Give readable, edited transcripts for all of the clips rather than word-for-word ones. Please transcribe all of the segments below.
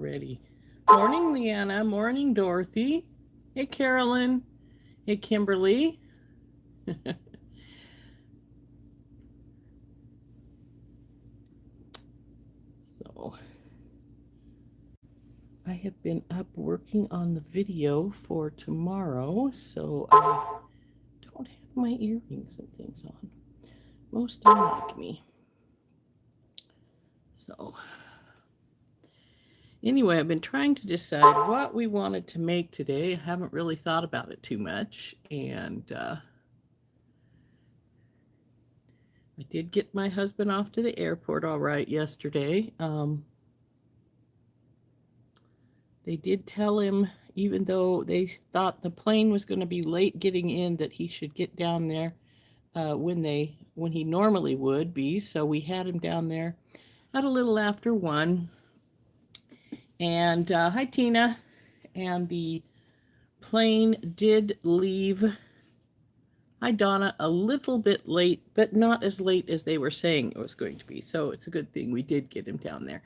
already. Morning, Leanna. Morning, Dorothy. Hey, Carolyn. Hey, Kimberly. So, I have been up working on the video for tomorrow, so I don't have my earrings and things on. Most unlike me. So, anyway, I've been trying to decide what we wanted to make today. I haven't really thought about it too much, and I did get my husband off to the airport all right yesterday. They did tell him, even though they thought the plane was going to be late getting in, that he should get down there when he normally would be. So we had him down there at a little after 1. And hi, Tina. And the plane did leave. Hi, Donna. A little bit late, but not as late as they were saying it was going to be. So it's a good thing we did get him down there.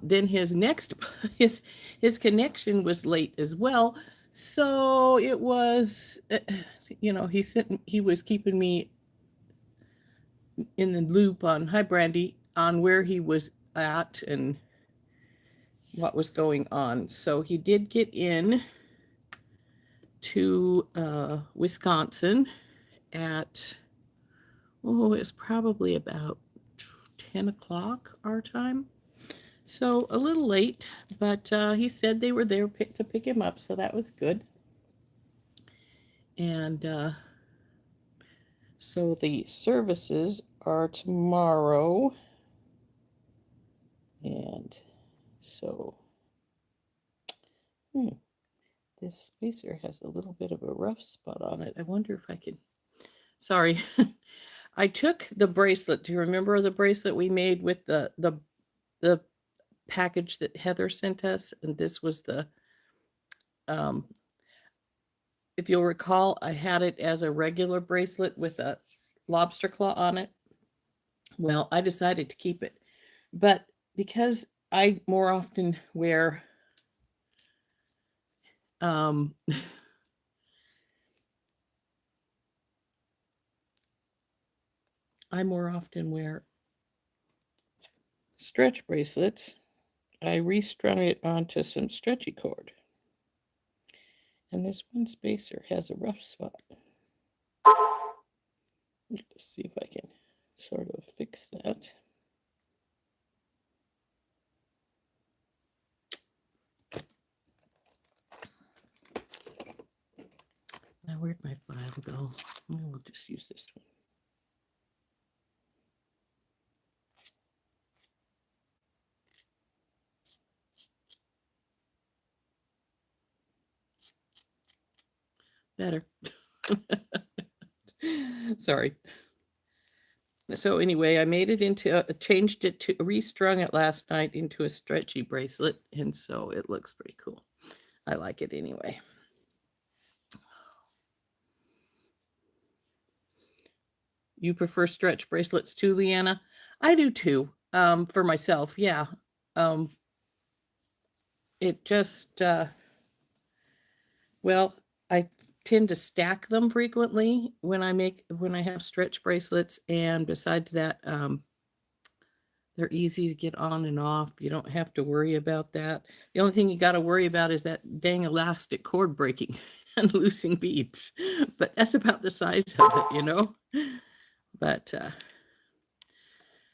Then his next his connection was late as well. So it was, he was keeping me in the loop on, hi Brandy, on where he was at and what was going on. So he did get in to Wisconsin at, it's probably about 10 o'clock our time. So a little late, but he said they were there to pick him up, so that was good. And so the services are tomorrow. And so, this spacer has a little bit of a rough spot on it. I wonder if I can, sorry. I took the bracelet. Do you remember the bracelet we made with the package that Heather sent us? And this was the, um, if you'll recall, I had it as a regular bracelet with a lobster claw on it. Well, I decided to keep it. But because I more often wear um, I more often wear stretch bracelets, I restrung it onto some stretchy cord. And this one spacer has a rough spot. Let's see if I can sort of fix that. Now, where'd my file go? We'll just use this one. Better. Sorry. So anyway, I made it into, changed it to, restrung it last night into a stretchy bracelet, and so it looks pretty cool. I like it anyway. You prefer stretch bracelets too, Leanna? I do too. For myself, yeah. Um, it just, well, I tend to stack them frequently when I have stretch bracelets, and besides that, they're easy to get on and off. You don't have to worry about that. The only thing you got to worry about is that dang elastic cord breaking and losing beads. But that's about the size of it. But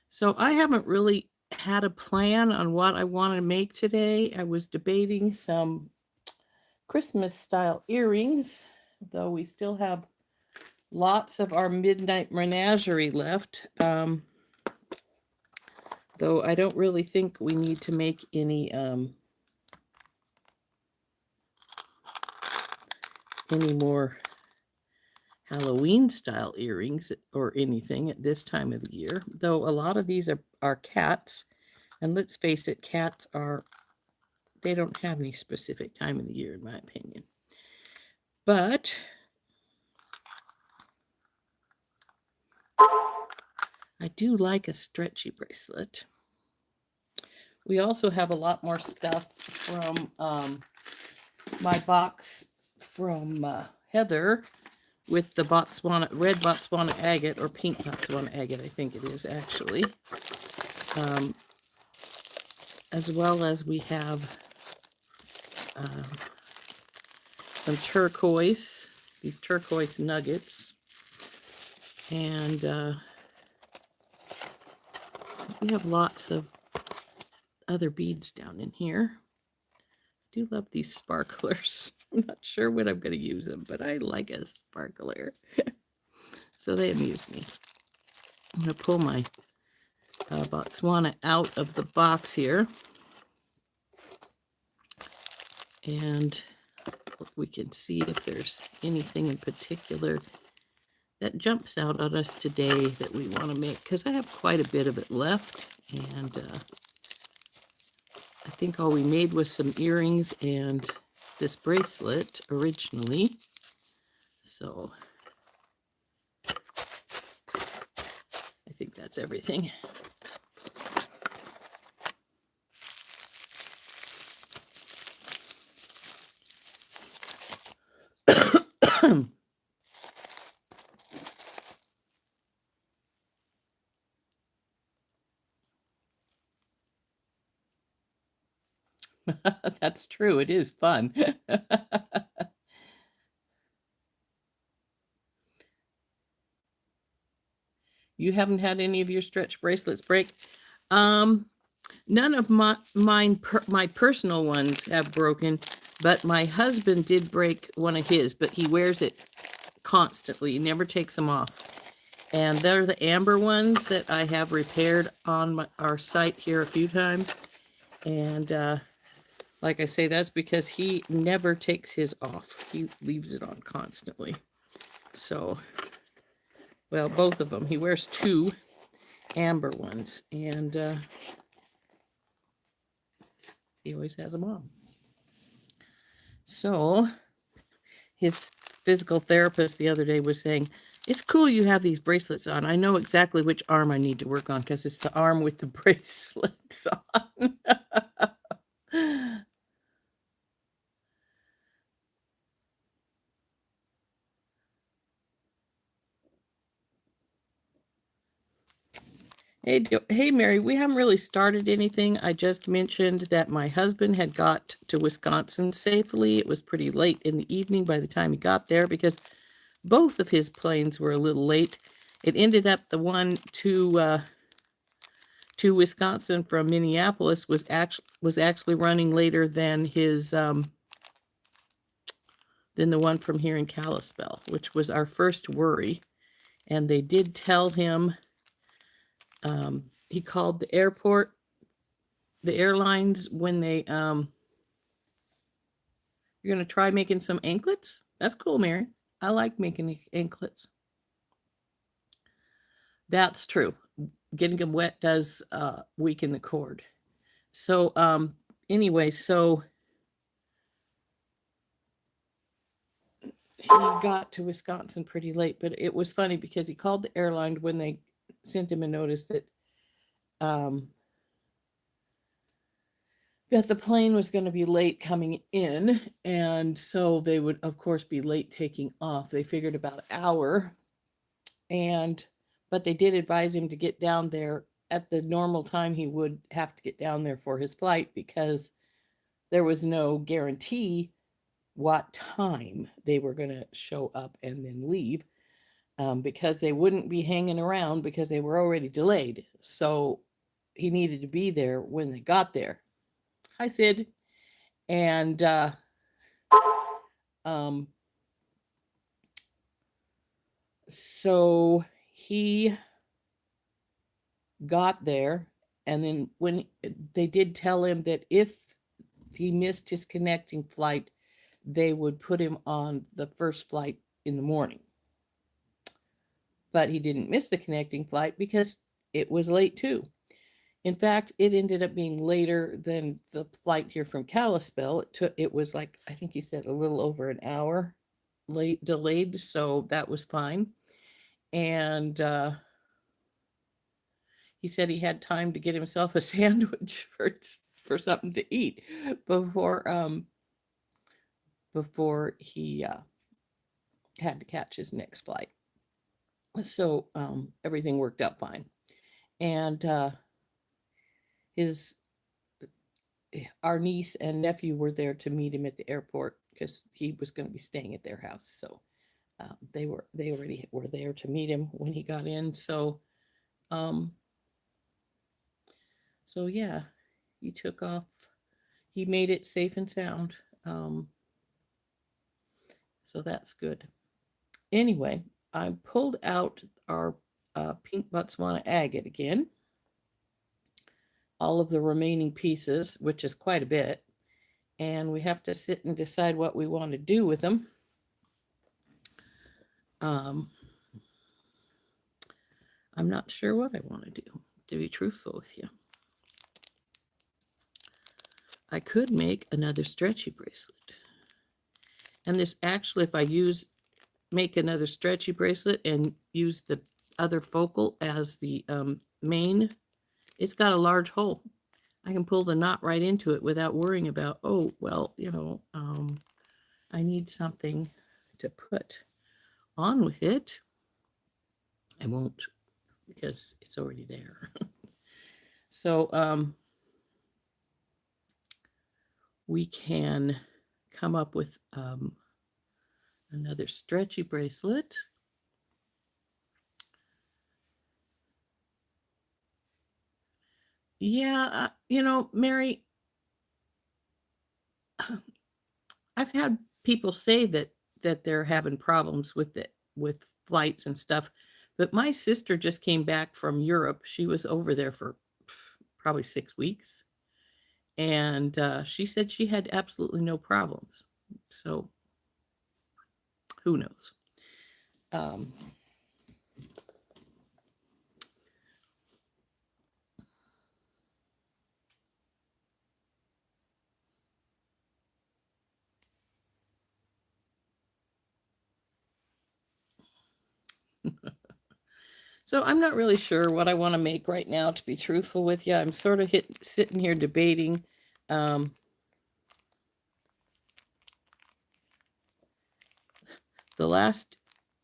so I haven't really had a plan on what I want to make today. I was debating some Christmas style earrings, though we still have lots of our midnight menagerie left. Though I don't really think we need to make any more Halloween style earrings or anything at this time of the year. Though a lot of these are cats, and let's face it, cats they don't have any specific time of the year, in my opinion. But I do like a stretchy bracelet. We also have a lot more stuff from my box from Heather with the red Botswana agate, or pink Botswana agate, I think it is actually. As well as we have some turquoise, these turquoise nuggets. And we have lots of other beads down in here. I do love these sparklers. I'm not sure when I'm going to use them, but I like a sparkler. So they amuse me. I'm going to pull my Botswana out of the box here. And we can see if there's anything in particular that jumps out at us today that we want to make, because I have quite a bit of it left. And I think all we made was some earrings and this bracelet originally. So I think that's everything. That's true. It is fun. You haven't had any of your stretch bracelets break? None of my personal ones have broken, but my husband did break one of his, but he wears it constantly. He never takes them off. And they're the amber ones that I have repaired on our site here a few times. And like I say, that's because he never takes his off. He leaves it on constantly. So, well, both of them. He wears two amber ones, and he always has them on. So his physical therapist the other day was saying, it's cool you have these bracelets on. I know exactly which arm I need to work on, because it's the arm with the bracelets on. Hey, Mary, we haven't really started anything. I just mentioned that my husband had got to Wisconsin safely. It was pretty late in the evening by the time he got there, because both of his planes were a little late. It ended up the one to Wisconsin from Minneapolis was actually running later than his than the one from here in Kalispell, which was our first worry. And they did tell him, he called the airport, the airlines, when they you're gonna try making some anklets? That's cool, Mary. I like making anklets. That's true. Getting them wet does weaken the cord. So anyway, so he got to Wisconsin pretty late, but it was funny because he called the airline when they sent him a notice that that the plane was going to be late coming in, and so they would of course be late taking off. They figured about an hour, but they did advise him to get down there at the normal time he would have to get down there for his flight, because there was no guarantee what time they were going to show up and then leave, because they wouldn't be hanging around because they were already delayed. So he needed to be there when they got there. Hi, Sid. And so he got there, and then when they did tell him that if he missed his connecting flight, they would put him on the first flight in the morning. But he didn't miss the connecting flight because it was late too. In fact, it ended up being later than the flight here from Kalispell. It was like, I think he said a little over an hour delayed, so that was fine. And he said he had time to get himself a sandwich for something to eat before before he had to catch his next flight. So everything worked out fine. And his our niece and nephew were there to meet him at the airport because he was going to be staying at their house. So they already were there to meet him when he got in. Um, so yeah, he took off. He made it safe and sound. So that's good. Anyway, I pulled out our pink Botswana agate again. All of the remaining pieces, which is quite a bit, and we have to sit and decide what we want to do with them. I'm not sure what I want to do, to be truthful with you. I could make another stretchy bracelet. And this actually, if I make another stretchy bracelet and use the other focal as the main, it's got a large hole. I can pull the knot right into it without worrying about, oh, well, I need something to put on with it. I won't because it's already there. So we can come up with another stretchy bracelet. Yeah, Mary, I've had people say that they're having problems with flights and stuff, but my sister just came back from Europe. She was over there for probably 6 weeks, and she said she had absolutely no problems. So who knows? So I'm not really sure what I want to make right now, to be truthful with you. I'm sort of sitting here debating. The last,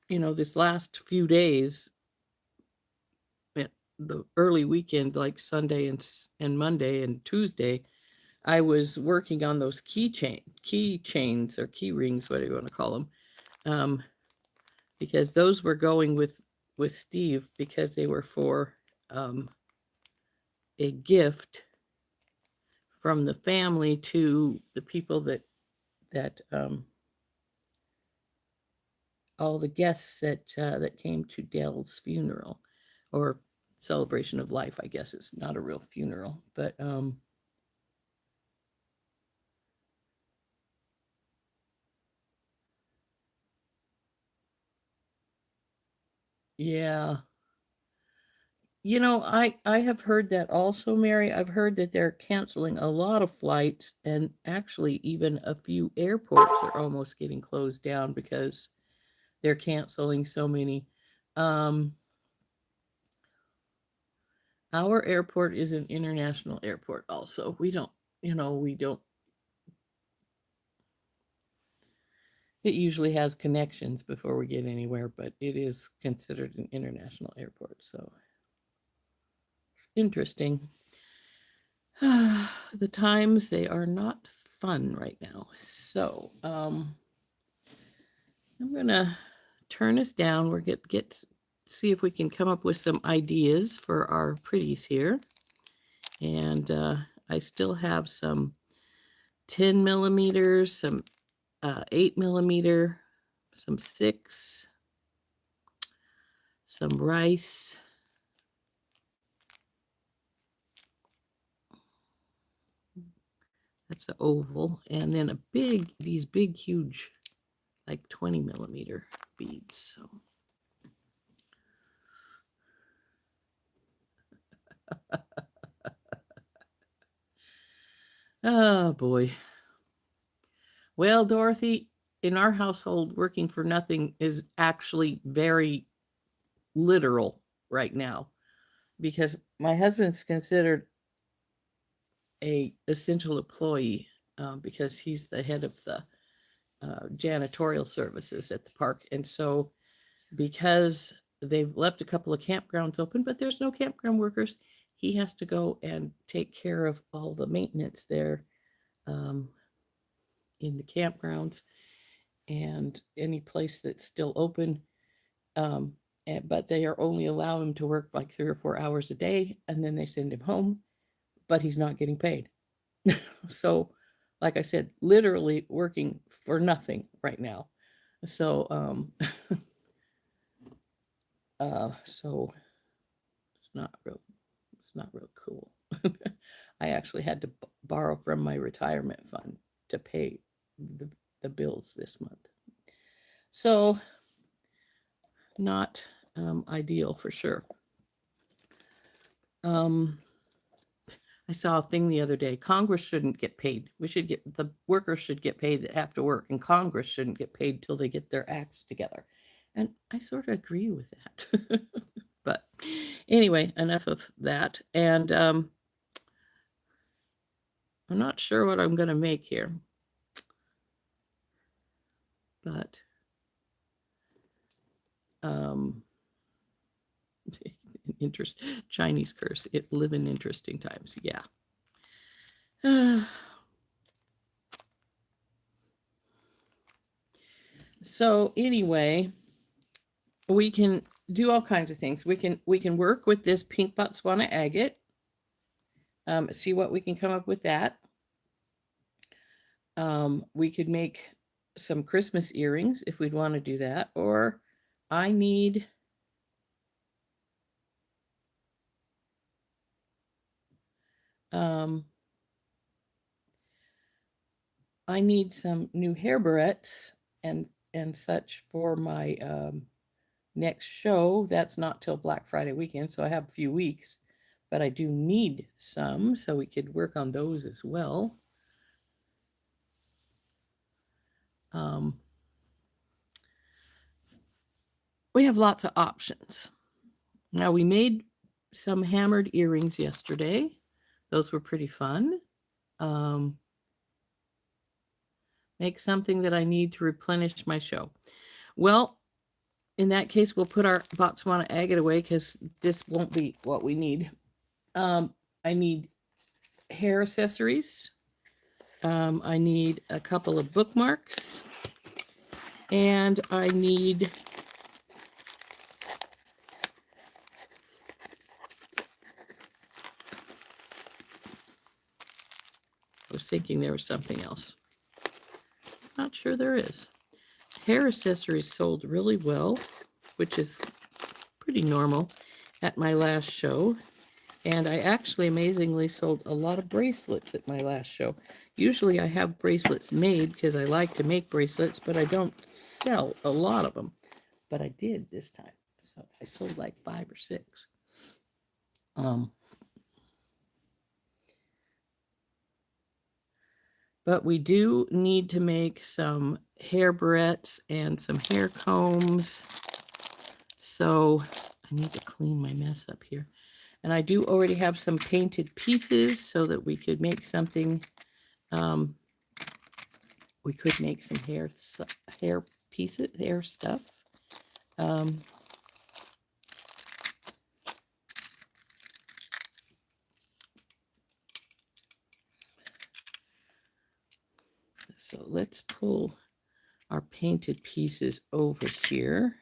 this last few days, the early weekend, like Sunday and Monday and Tuesday, I was working on those key chains or key rings, whatever you want to call them, because those were going with Steve because they were for a gift from the family to the people that all the guests that came to Dell's funeral or celebration of life. I guess it's not a real funeral, but yeah. I have heard that also, Mary. I've heard that they're canceling a lot of flights, and actually even a few airports are almost getting closed down because they're canceling so many. Our airport is an international airport also. We don't. It usually has connections before we get anywhere, but it is considered an international airport. So interesting. The times, they are not fun right now. So I'm gonna turn us down. We're get see if we can come up with some ideas for our pretties here. And I still have some 10 millimeters, some 8 millimeter, some 6, some rice. That's the oval. And then these big, huge, like 20 millimeter beads. So. Oh, boy. Well, Dorothy, in our household, working for nothing is actually very literal right now. because my husband's considered a essential employee because he's the head of the janitorial services at the park. And so because they've left a couple of campgrounds open, but there's no campground workers, he has to go and take care of all the maintenance there um, in the campgrounds and any place that's still open. Um, but they are only allow him to work like 3 or 4 hours a day, and then they send him home. But he's not getting paid. So, like I said, literally working for nothing right now. So, so it's not real. It's not real cool. I actually had to borrow from my retirement fund to pay the, the bills this month. So, not ideal for sure. Um, I saw a thing the other day. Congress shouldn't get paid. The workers should get paid that have to work, and Congress shouldn't get paid till they get their acts together. And I sort of agree with that. But anyway, enough of that. And I'm not sure what I'm going to make here. But interest Chinese curse. It live in interesting times. Yeah. So anyway, we can do all kinds of things. We can work with this pink Botswana agate. See what we can come up with that. We could make some Christmas earrings if we'd want to do that. Or I need some new hair barrettes and such for my next show. That's not till Black Friday weekend, so I have a few weeks, but I do need some, so we could work on those as well. We have lots of options. Now, we made some hammered earrings yesterday. Those were pretty fun. Make something that I need to replenish my show. Well, in that case, we'll put our Botswana agate away because this won't be what we need. I need hair accessories. I need a couple of bookmarks. And I need I was thinking there was something else. Not sure there is. Hair accessories sold really well, which is pretty normal at my last show. And I actually amazingly sold a lot of bracelets at my last show. Usually I have bracelets made because I like to make bracelets, but I don't sell a lot of them. But I did this time. So I sold like 5 or 6. But we do need to make some hair barrettes and some hair combs. So I need to clean my mess up here. And I do already have some painted pieces so that we could make something. We could make some hair pieces, hair stuff. So let's pull our painted pieces over here.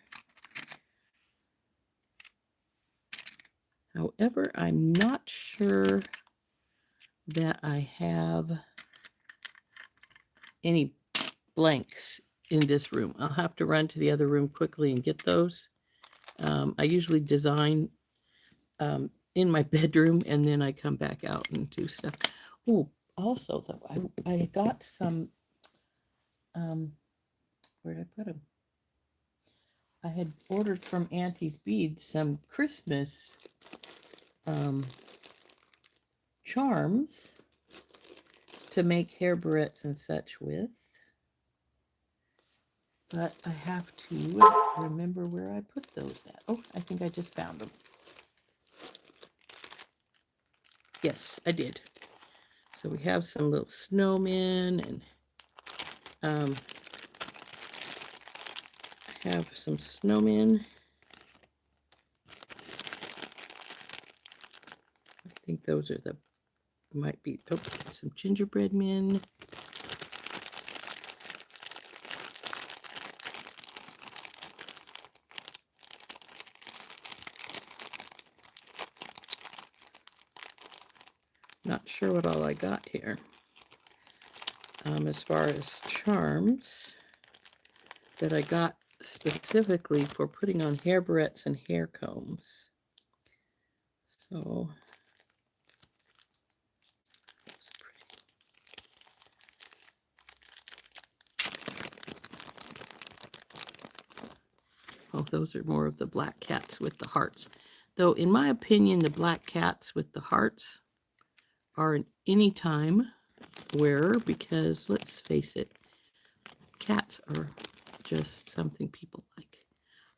However, I'm not sure that I have any blanks in this room. I'll have to run to the other room quickly and get those. I usually design in my bedroom and then I come back out and do stuff. Oh, also though, I got some, where did I put them? I had ordered from Auntie's Beads some Christmas charms to make hair barrettes and such with. But I have to remember where I put those at. Oh, I think I just found them. Yes, I did. So we have some little snowmen, and I have some snowmen. I think those are might be, some gingerbread men. Not sure what all I got here. As far as charms that I got specifically for putting on hair barrettes and hair combs. So, oh, those are more of the black cats with the hearts. Though, in my opinion, the black cats with the hearts are an anytime wearer, because let's face it, cats are just something people like.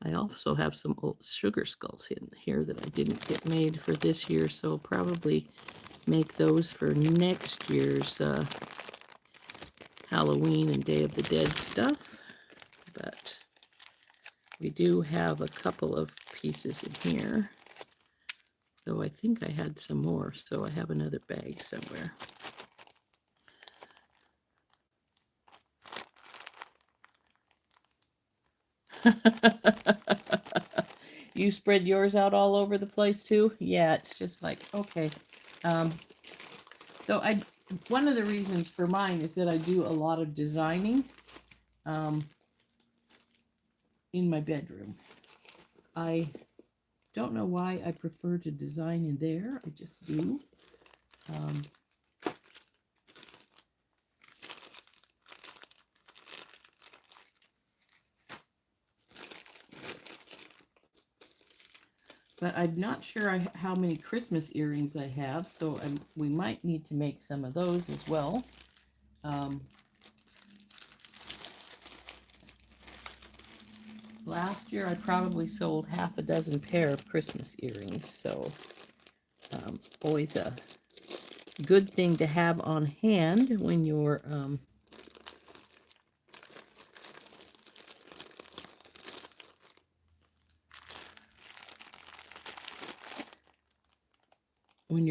I also have some old sugar skulls in here that I didn't get made for this year, so I'll probably make those for next year's Halloween and Day of the Dead stuff. But we do have a couple of pieces in here, though I think I had some more, so I have another bag somewhere. You spread yours out all over the place too? Yeah, it's just like, okay. So one of the reasons for mine is that I do a lot of designing in my bedroom. I don't know why I prefer to design in there. I just do. But I'm not sure how many Christmas earrings I have, so we might need to make some of those as well. Last year I probably sold half a dozen pair of Christmas earrings, so always a good thing to have on hand when you're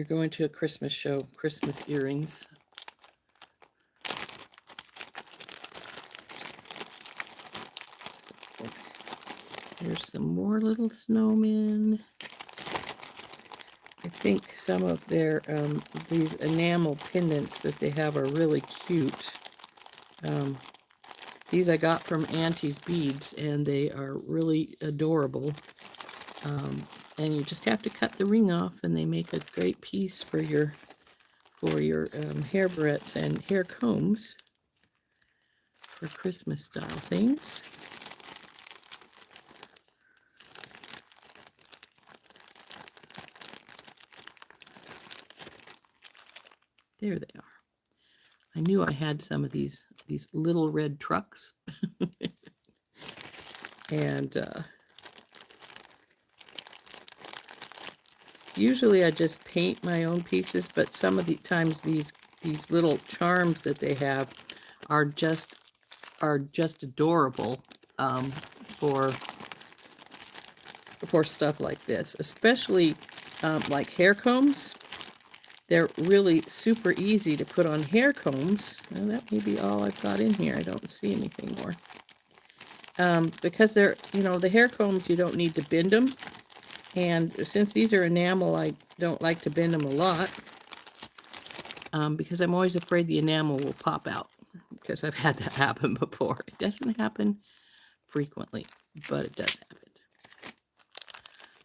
going to a Christmas show. Christmas earrings. There's some more little snowmen. I think some of their these enamel pendants that they have are really cute. These I got from Auntie's Beads, and they are really adorable. And you just have to cut the ring off, and they make a great piece for your hair barrettes and hair combs for Christmas style things. There they are. I knew I had some of these little red trucks. And usually I just paint my own pieces, but some of the times these little charms that they have are just adorable for stuff like this, especially like hair combs. They're really super easy to put on hair combs. Well, that may be all I've got in here. I don't see anything more. Because they're, the hair combs, you don't need to bend them. And since these are enamel, I don't like to bend them a lot. Because I'm always afraid the enamel will pop out. Because I've had that happen before. It doesn't happen frequently, but it does happen.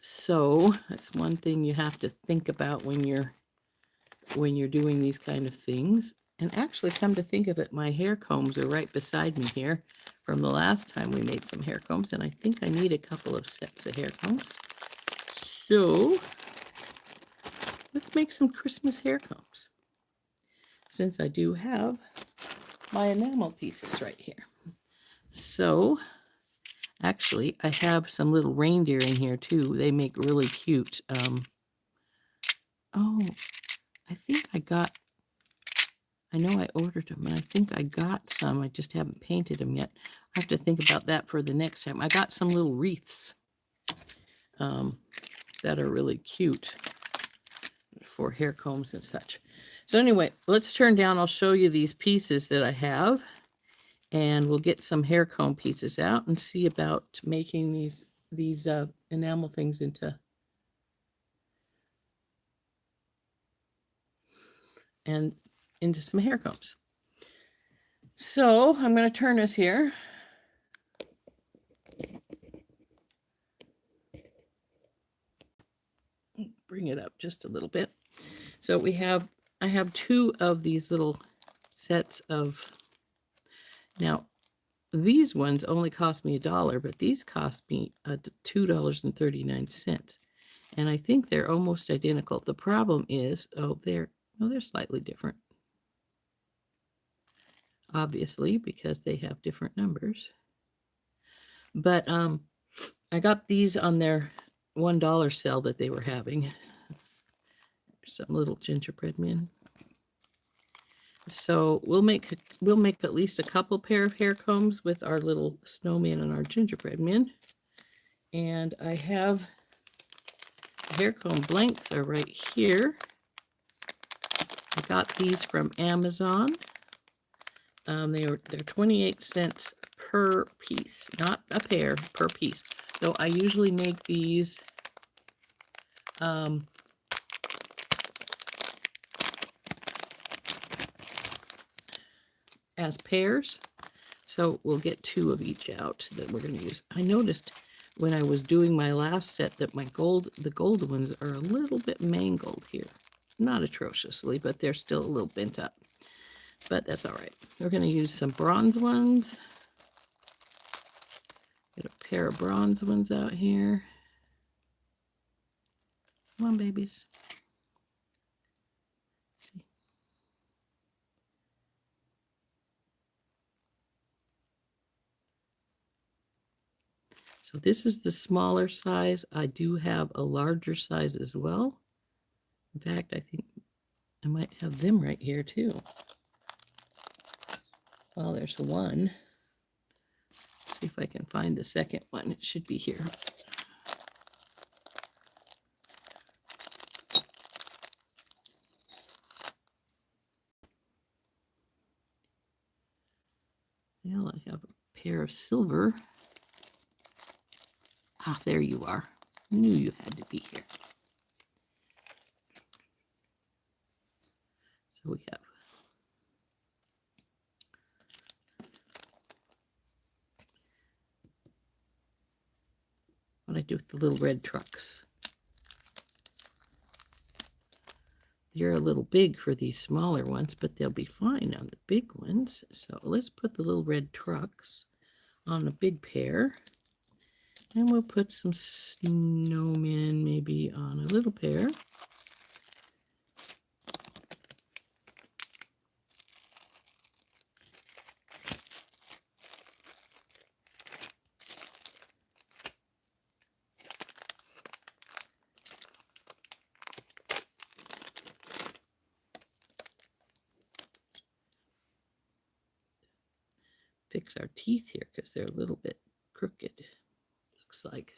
So that's one thing you have to think about when you're doing these kind of things. And actually, come to think of it, my hair combs are right beside me here from the last time we made some hair combs, and I think I need a couple of sets of hair combs. So let's make some Christmas hair combs, since I do have my enamel pieces right here. So actually, I have some little reindeer in here too. They make really cute. Oh, I think I know I ordered them, and I think I got some. I just haven't painted them yet. I have to think about that for the next time. I got some little wreaths that are really cute for hair combs and such. So anyway, let's turn down. I'll show you these pieces that I have, and we'll get some hair comb pieces out and see about making these enamel things into some hair combs. So I'm going to turn this here. Bring it up just a little bit. So I have two of these little sets of, now these ones only cost me $1, but these cost me $2.39. And I think they're almost identical. The problem is, they're slightly different. Obviously, because they have different numbers. But I got these on their $1 sale that they were having. Some little gingerbread men. So we'll make at least a couple pair of hair combs with our little snowman and our gingerbread men. And I have hair comb blanks are right here. I got these from Amazon. They're 28 cents per piece, not a pair, per piece. Though I usually make these as pairs. So we'll get 2 of each out that we're going to use. I noticed when I was doing my last set that the gold ones are a little bit mangled here. Not atrociously, but they're still a little bent up. But that's all right. We're going to use some bronze ones. Get a pair of bronze ones out here. Come on, babies. See. So this is the smaller size. I do have a larger size as well. In fact, I think I might have them right here too. Well, there's one. Let's see if I can find the second one. It should be here. Well, I have a pair of silver. Ah, there you are. Knew you had to be here. So we have what I do with the little red trucks. They're a little big for these smaller ones, but they'll be fine on the big ones. So let's put the little red trucks on a big pair. And we'll put some snowmen maybe on a little pair. Fix our teeth here because they're a little bit crooked, looks like.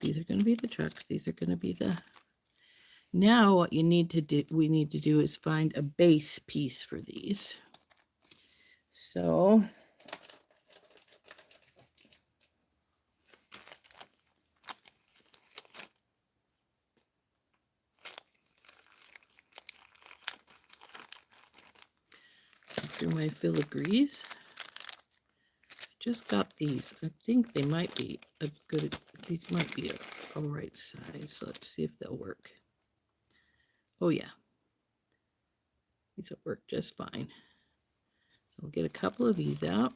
These are going to be the trucks. These are going to be the... Now what we need to do is find a base piece for these. So through my filigrees. Just got these. I think they might be these might be a right size. So let's see if they'll work. Oh yeah. These will work just fine. So we'll get a couple of these out.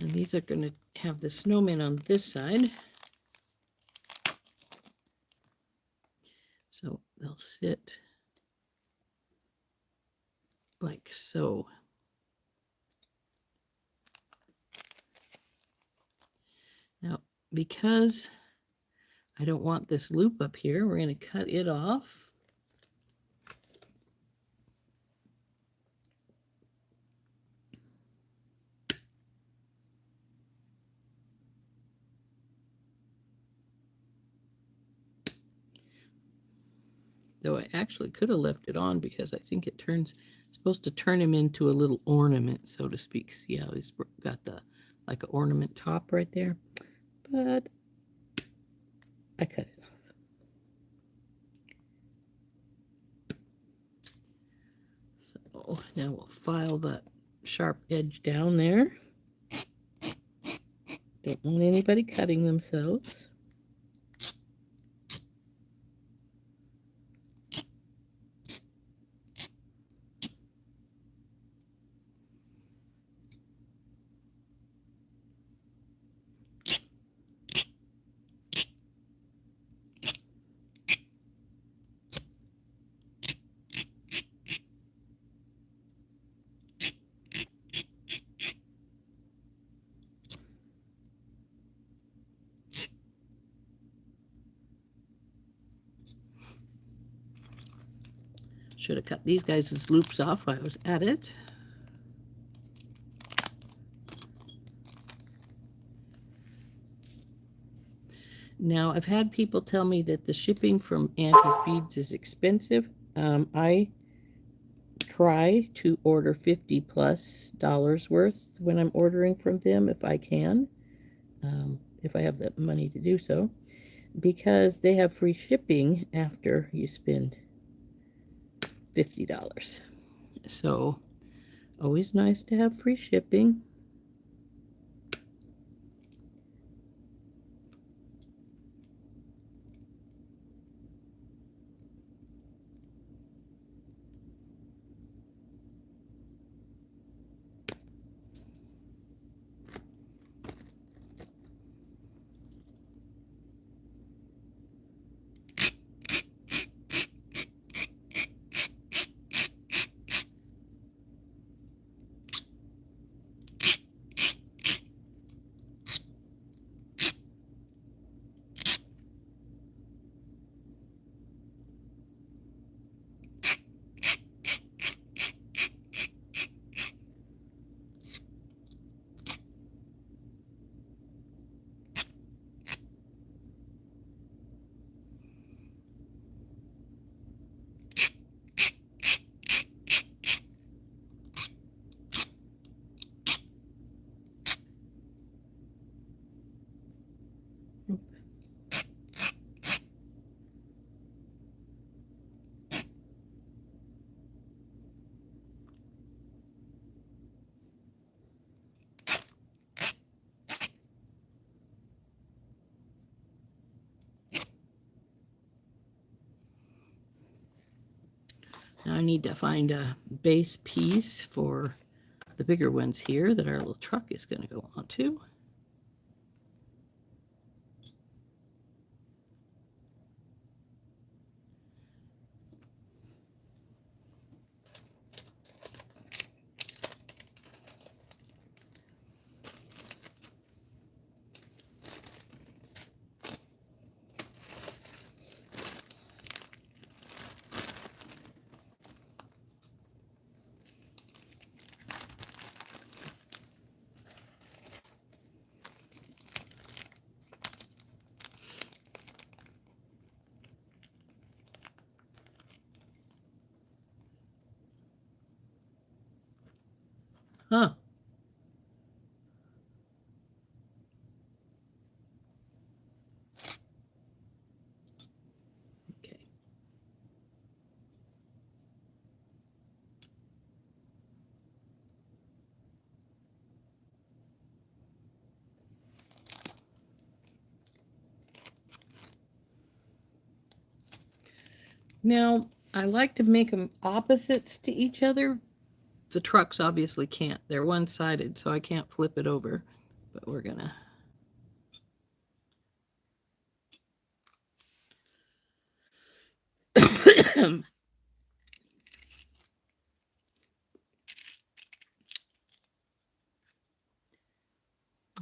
And these are going to have the snowman on this side. So they'll sit like so. Now, because I don't want this loop up here, we're going to cut it off. Though I actually could have left it on because I think it's supposed to turn him into a little ornament, so to speak. See how he's got like an ornament top right there? But I cut it off. So now we'll file that sharp edge down there. Don't want anybody cutting themselves. Should have cut these guys' loops off while I was at it. Now, I've had people tell me that the shipping from Auntie's Beads is expensive. I try to order $50+ worth when I'm ordering from them if I can, if I have the money to do so, because they have free shipping after you spend $50. So, always nice to have free shipping. Now I need to find a base piece for the bigger ones here that our little truck is going to go onto. Now, I like to make them opposites to each other. The trucks obviously can't. They're one-sided, so I can't flip it over. But we're gonna...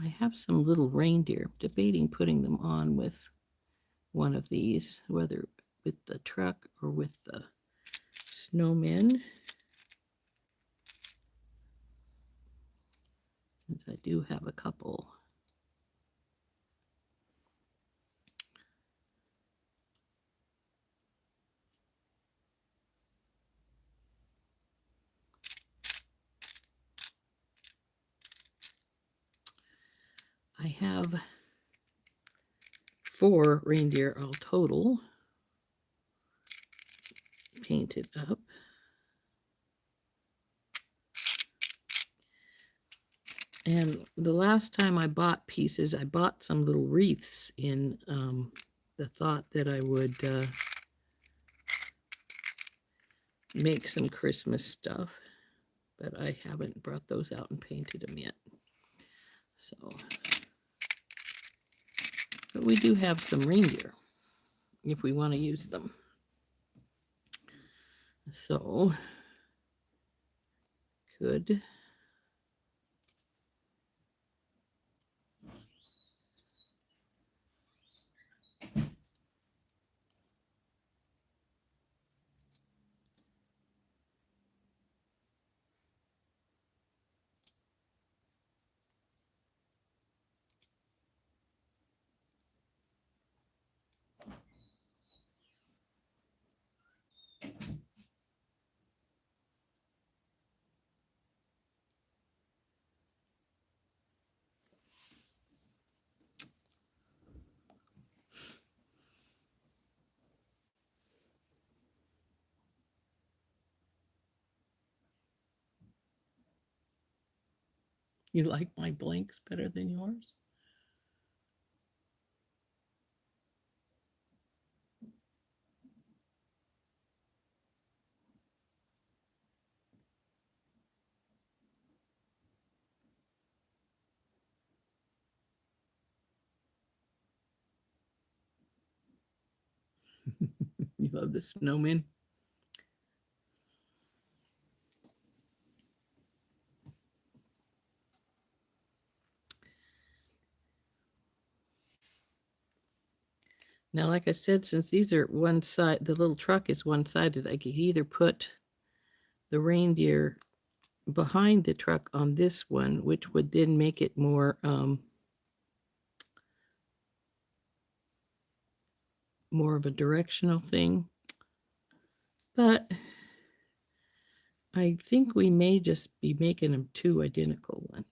I have some little reindeer, debating putting them on with one of these, whether with the truck or with the snowmen. Since I do have a couple. I have 4 reindeer all total painted up. And the last time I bought pieces, I bought some little wreaths in the thought that I would make some Christmas stuff, but I haven't brought those out and painted them yet. So, but we do have some reindeer if we want to use them. So, could you like my blanks better than yours? You love the snowman? Now, like I said, since these are one side, the little truck is one-sided, I could either put the reindeer behind the truck on this one, which would then make it more more of a directional thing. But I think we may just be making them 2 identical ones.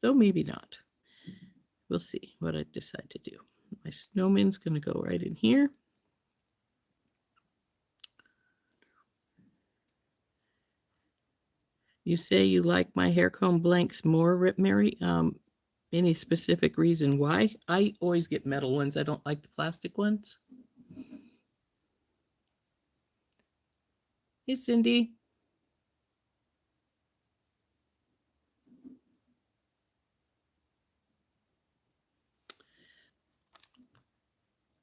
Though maybe not. We'll see what I decide to do. My snowman's going to go right in here. You say you like my hair comb blanks more, Rip Mary? Any specific reason why? I always get metal ones. I don't like the plastic ones. Hey, Cindy.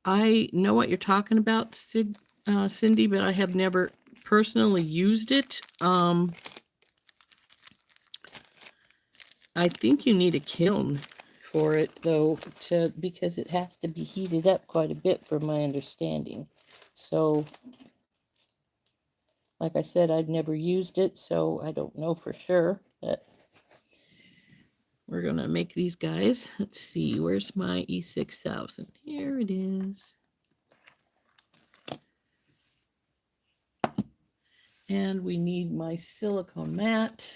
I know what you're talking about, Cindy, but I have never personally used it. I think you need a kiln for it, though, because it has to be heated up quite a bit, from my understanding. So, like I said, I've never used it, so I don't know for sure. But we're going to make these guys. Let's see, where's my E6000? Here it is. And we need my silicone mat.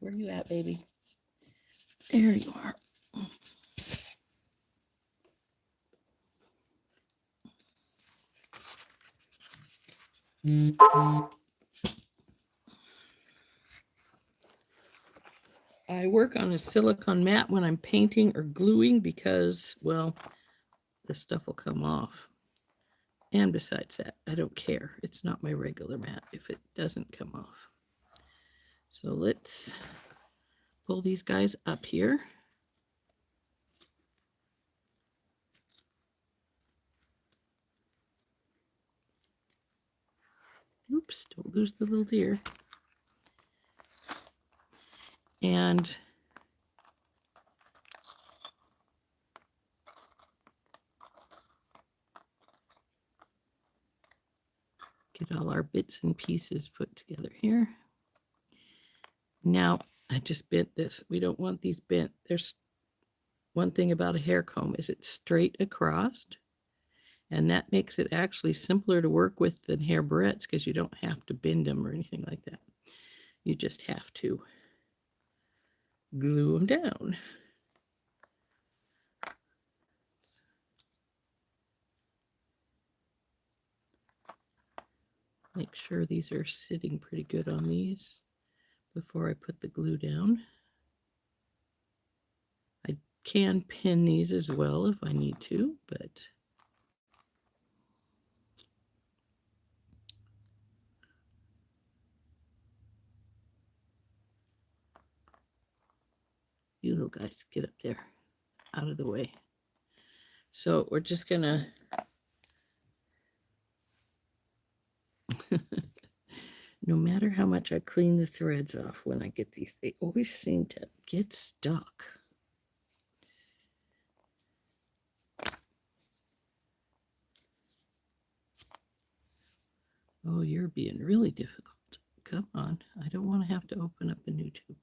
Where are you at, baby? There you are. I work on a silicone mat when I'm painting or gluing because, well, the stuff will come off. And besides that, I don't care. It's not my regular mat if it doesn't come off. So let's pull these guys up here. Oops, don't lose the little deer. And get all our bits and pieces put together here. Now, I just bent this. We don't want these bent. There's one thing about a hair comb is it's straight across, and that makes it actually simpler to work with than hair barrettes because you don't have to bend them or anything like that. You just have to glue them down. Make sure these are sitting pretty good on these before I put the glue down. I can pin these as well if I need to, but you little guys, get up there, out of the way. So we're just gonna no matter how much I clean the threads off when I get these, they always seem to get stuck. Oh, you're being really difficult. Come on, I don't want to have to open up a new tube.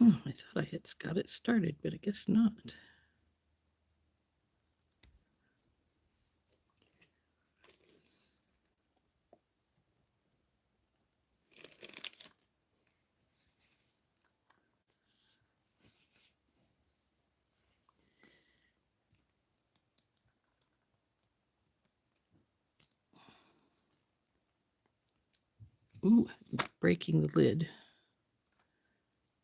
Oh, I thought I had got it started, but I guess not. Ooh, breaking the lid.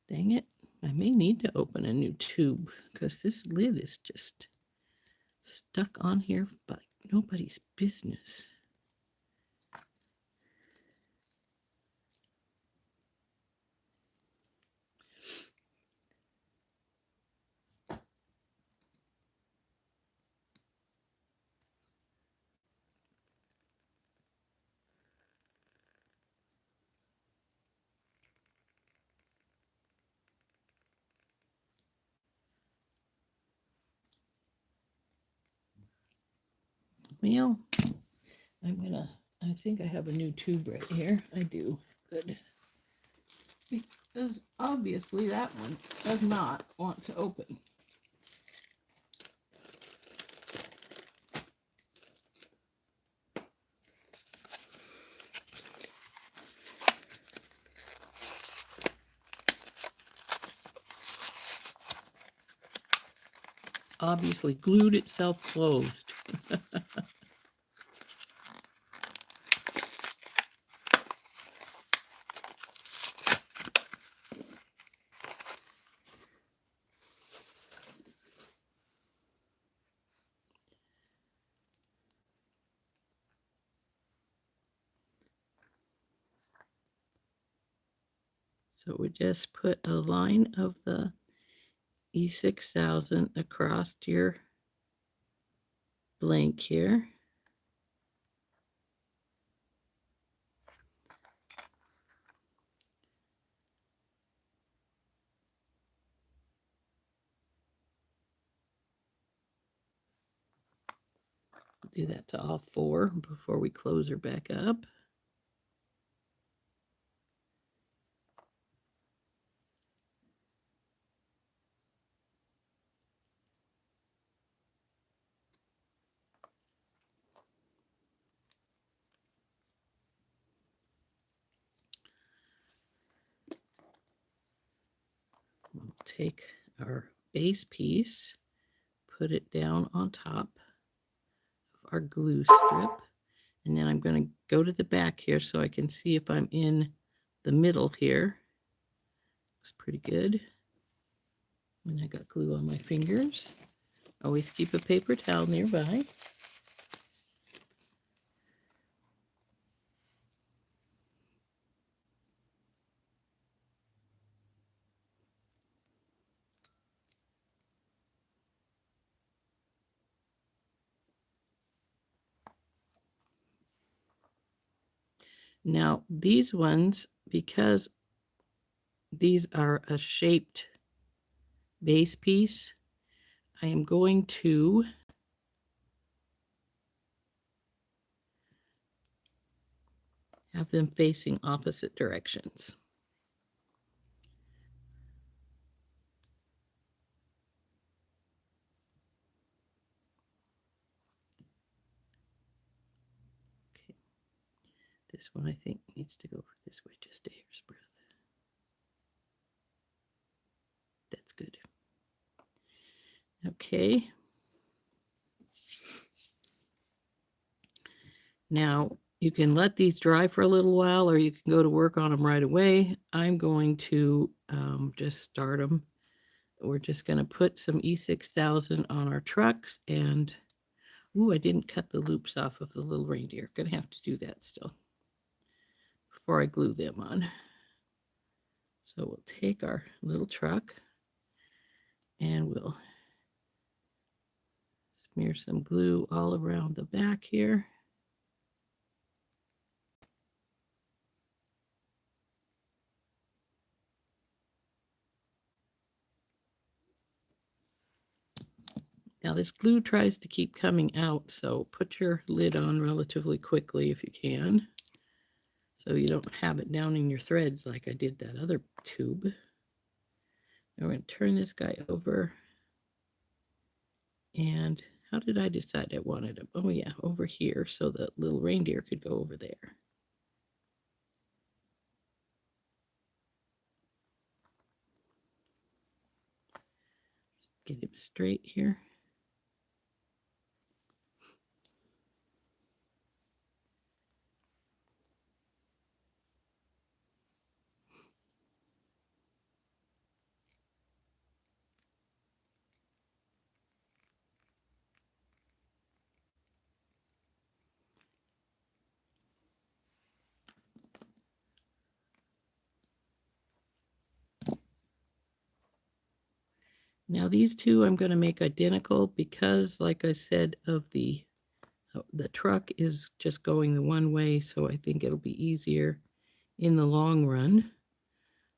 Dang it. I may need to open a new tube because this lid is just stuck on here by nobody's business. Well, I think I have a new tube right here. I do. Good. Because obviously that one does not want to open. Obviously glued itself closed. So we just put a line of the E6000 across your blank here. Do that to all four before we close her back up. We'll take our base piece, put it down on top of our glue strip, and then I'm going to go to the back here so I can see if I'm in the middle here. Looks pretty good. And I got glue on my fingers. Always keep a paper towel nearby. Now these ones, because these are a shaped base piece, I am going to have them facing opposite directions. Okay. This one I think needs to go this way just a hair's breadth. That's good. Okay. Now you can let these dry for a little while, or you can go to work on them right away. I'm going to just start them. We're just going to put some E6000 on our trucks, and ooh, I didn't cut the loops off of the little reindeer. Gonna have to do that still before I glue them on. So we'll take our little truck and we'll smear some glue all around the back here. Now this glue tries to keep coming out, so put your lid on relatively quickly if you can, so you don't have it down in your threads like I did that other tube. Now we're going to turn this guy over, and how did I decide I wanted him? Oh yeah, over here, so the little reindeer could go over there. Get him straight here. Now these two I'm going to make identical because, like I said, of the truck is just going the one way, so I think it'll be easier in the long run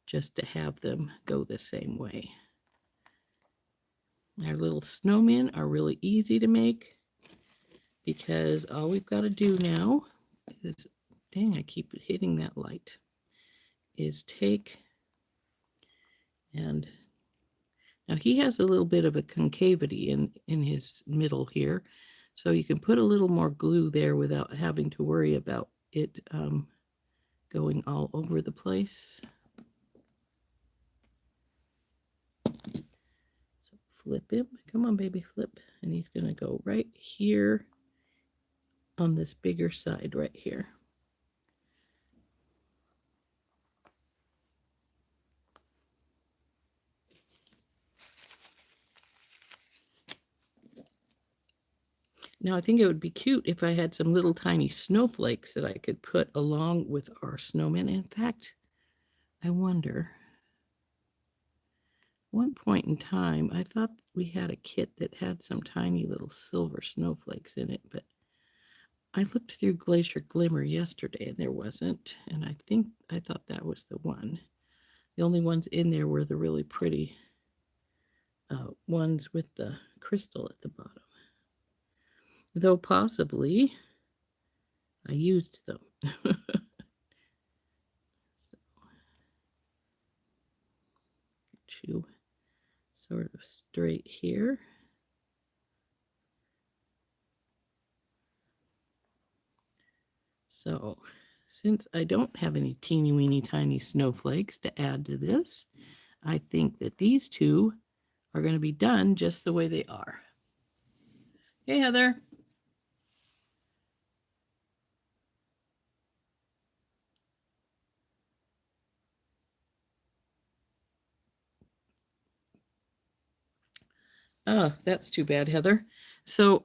just to have them go the same way. Our little snowmen are really easy to make because all we've got to do now is, dang, I keep hitting that light, is take and now he has a little bit of a concavity in his middle here, so you can put a little more glue there without having to worry about it going all over the place. So flip him. Come on, baby, flip. And he's going to go right here on this bigger side right here. Now, I think it would be cute if I had some little tiny snowflakes that I could put along with our snowman. In fact, I wonder, one point in time, I thought we had a kit that had some tiny little silver snowflakes in it, but I looked through Glacier Glimmer yesterday and there wasn't, and I thought that was the one. The only ones in there were the really pretty ones with the crystal at the bottom. Though possibly I used them. So, get you sort of straight here. So since I don't have any teeny weeny tiny snowflakes to add to this, I think that these two are going to be done just the way they are. Hey, Heather. Oh, that's too bad, Heather. So,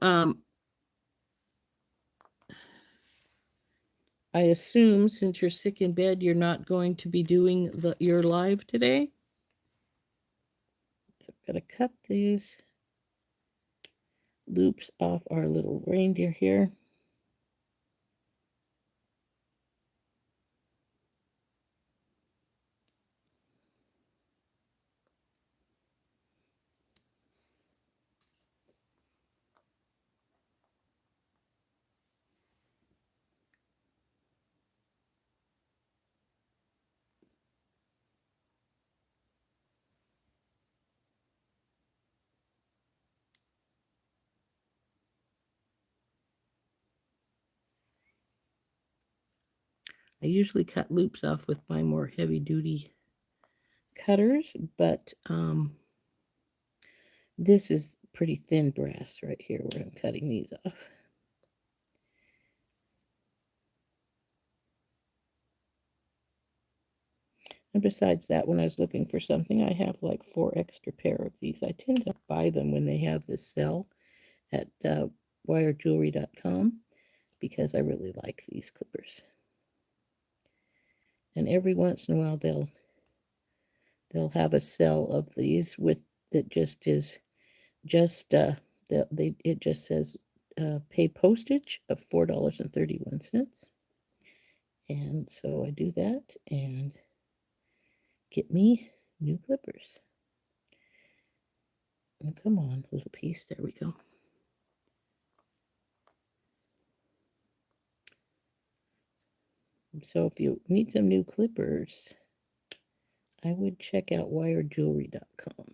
I assume since you're sick in bed, you're not going to be doing your live today. So I'm going to cut these loops off our little reindeer here. I usually cut loops off with my more heavy-duty cutters, but this is pretty thin brass right here where I'm cutting these off. And besides that, when I was looking for something, I have like 4 extra pair of these. I tend to buy them when they have this sale at wiredjewelry.com because I really like these clippers. And every once in a while they'll have a sale of these with that just is just it just says pay postage of $4.31. And so I do that and get me new clippers. And come on, little piece. There we go. So if you need some new clippers, I would check out wiredjewelry.com.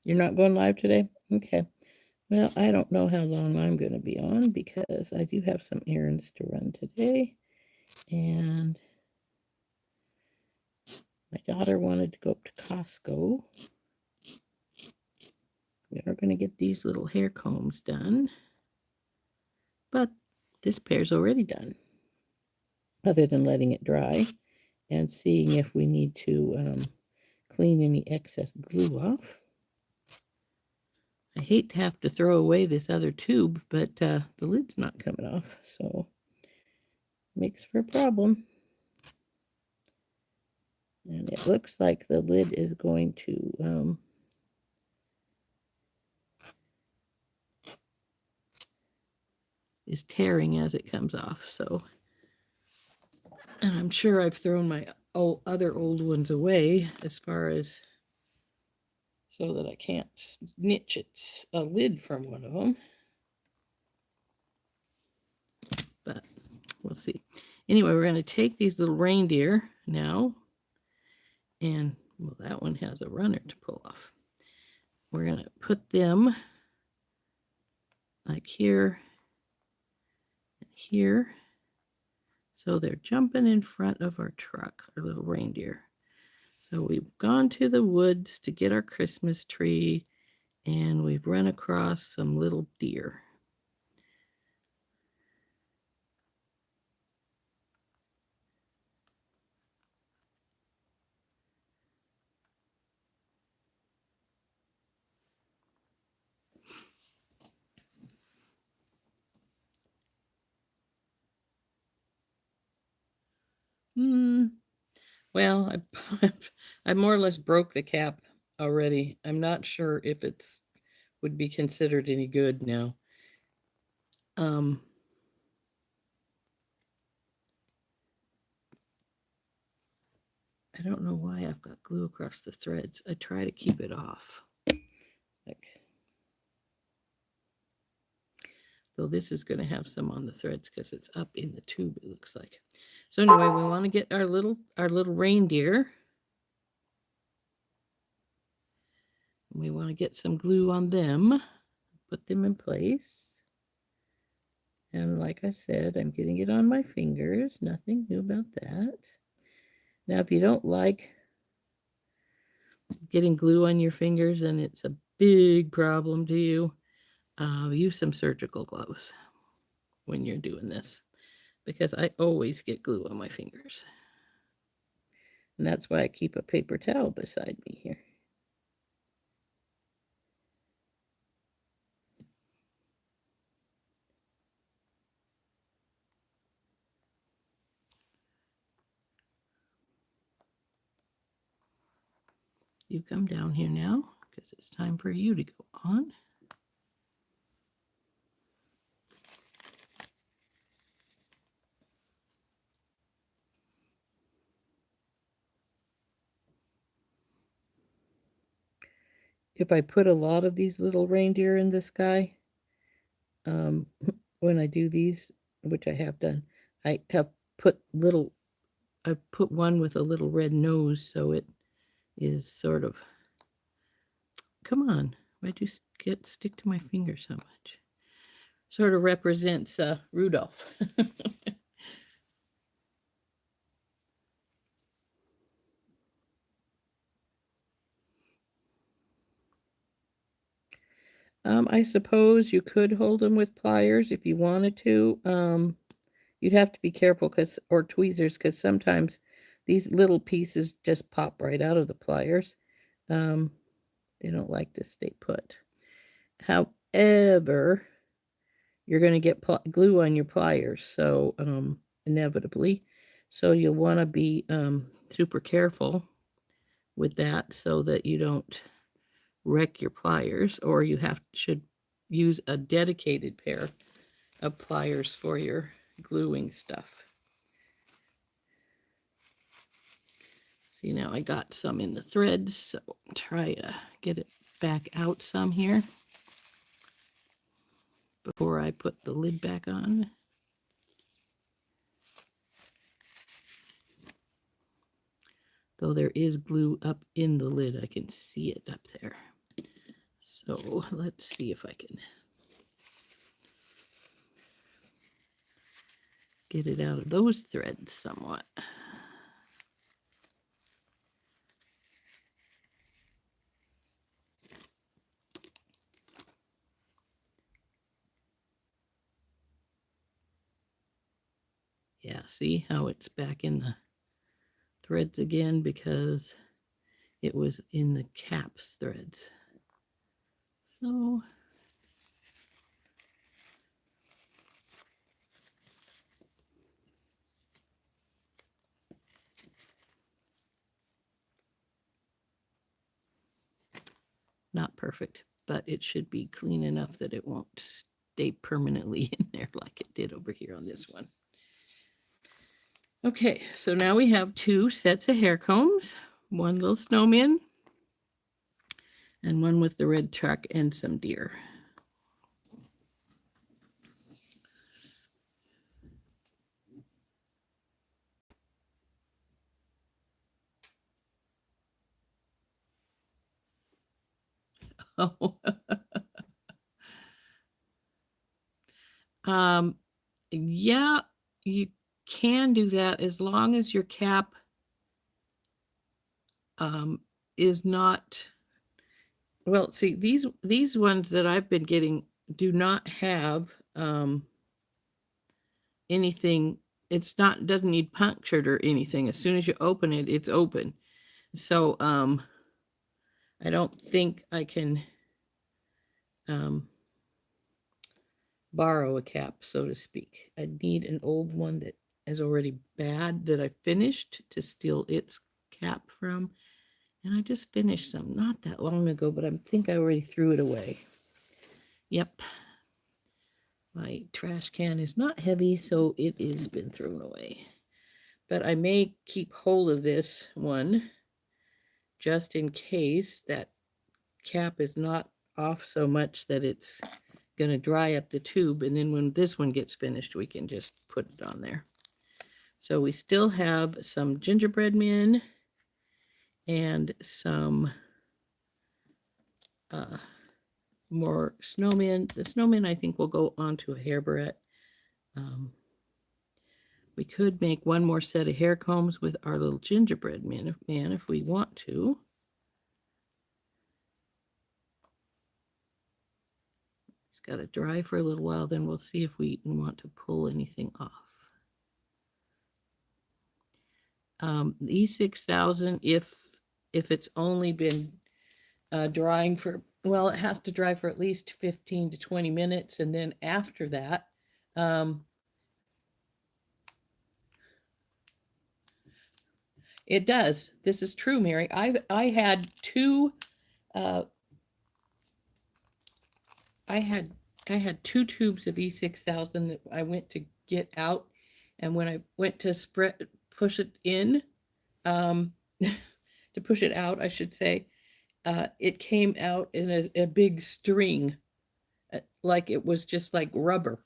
You're not going live today? Okay. Well, I don't know how long I'm going to be on because I do have some errands to run today. And my daughter wanted to go up to Costco. We are going to get these little hair combs done. But this pair's already done. Other than letting it dry and seeing if we need to clean any excess glue off. I hate to have to throw away this other tube, but the lid's not coming off, so makes for a problem. And it looks like the lid is going to is tearing as it comes off. So, and I'm sure I've thrown my other old ones away as far as so that I can't snitch its a lid from one of them. But we'll see. Anyway, we're going to take these little reindeer now, and well, that one has a runner to pull off. We're going to put them like here and here. So they're jumping in front of our truck, our little reindeer. So we've gone to the woods to get our Christmas tree, and we've run across some little deer. Well, I more or less broke the cap already. I'm not sure if it's would be considered any good now. I don't know why I've got glue across the threads. I try to keep it off. Like, though this is going to have some on the threads because it's up in the tube, it looks like. So anyway, we want to get our little reindeer. We want to get some glue on them, put them in place. And like I said, I'm getting it on my fingers. Nothing new about that. Now, if you don't like getting glue on your fingers and it's a big problem to you, use some surgical gloves when you're doing this, because I always get glue on my fingers. And that's why I keep a paper towel beside me here. You come down here now because it's time for you to go on. If I put a lot of these little reindeer in the sky, when I do these, which I have done, I put one with a little red nose, so it is sort of, come on, why'd you stick to my finger so much? Sort of represents Rudolph. I suppose you could hold them with pliers if you wanted to. You'd have to be careful or tweezers, because sometimes these little pieces just pop right out of the pliers. They don't like to stay put. However, you're going to get glue on your pliers, so inevitably. So you'll want to be super careful with that so that you don't wreck your pliers, or you should use a dedicated pair of pliers for your gluing stuff. See, now I got some in the threads, so I'll try to get it back out some here before I put the lid back on. Though there is glue up in the lid, I can see it up there. So let's see if I can get it out of those threads somewhat. Yeah, see how it's back in the threads again because it was in the caps threads. So not perfect, but it should be clean enough that it won't stay permanently in there like it did over here on this one. Okay, so now we have 2 sets of hair combs, one little snowman and one with the red truck and some deer. Oh. Yeah, you can do that as long as your cap is not, well, see, these ones that I've been getting do not have anything. It doesn't need punctured or anything. As soon as you open it, it's open. So I don't think I can borrow a cap, so to speak. I need an old one that is already bad that I finished to steal its cap from. And I just finished some not that long ago, but I think I already threw it away. Yep. My trash can is not heavy, so it has been thrown away. But I may keep hold of this one just in case that cap is not off so much that it's going to dry up the tube. And then when this one gets finished, we can just put it on there. So we still have some gingerbread men and some more snowmen. The snowmen, I think, will go onto a hair barrette. We could make one more set of hair combs with our little gingerbread man if we want to. It's got to dry for a little while, then we'll see if we want to pull anything off. The E6000, if it's only been drying for, well, it has to dry for at least 15 to 20 minutes, and then after that, it does. This is true, Mary. I had two. I had two tubes of E6000 that I went to get out, and when I went to push it in, to push it out, I should say, it came out in a big string, like it was just like rubber.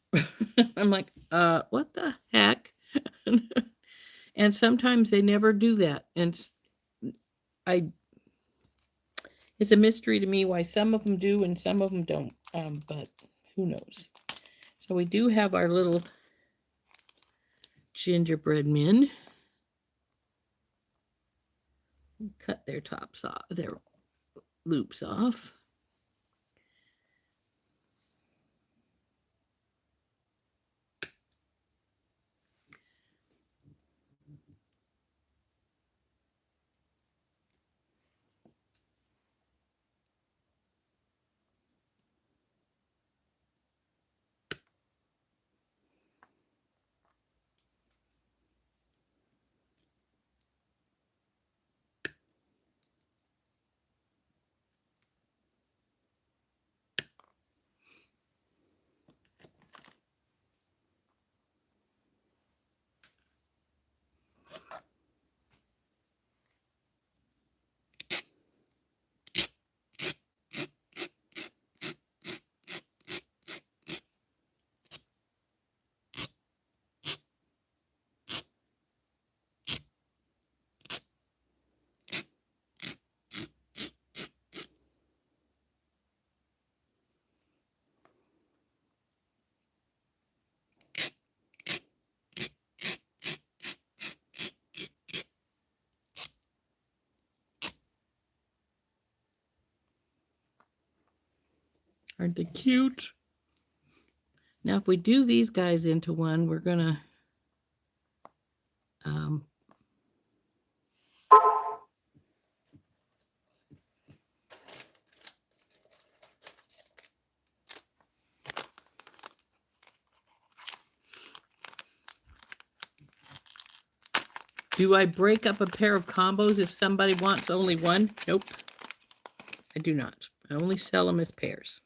I'm like, what the heck? And sometimes they never do that, and it's a mystery to me why some of them do and some of them don't, but who knows. So we do have our little gingerbread men. Cut their tops off, their loops off. Aren't they cute? Now, if we do these guys into one, we're going to do I break up a pair of combos if somebody wants only one? Nope, I do not. I only sell them as pairs.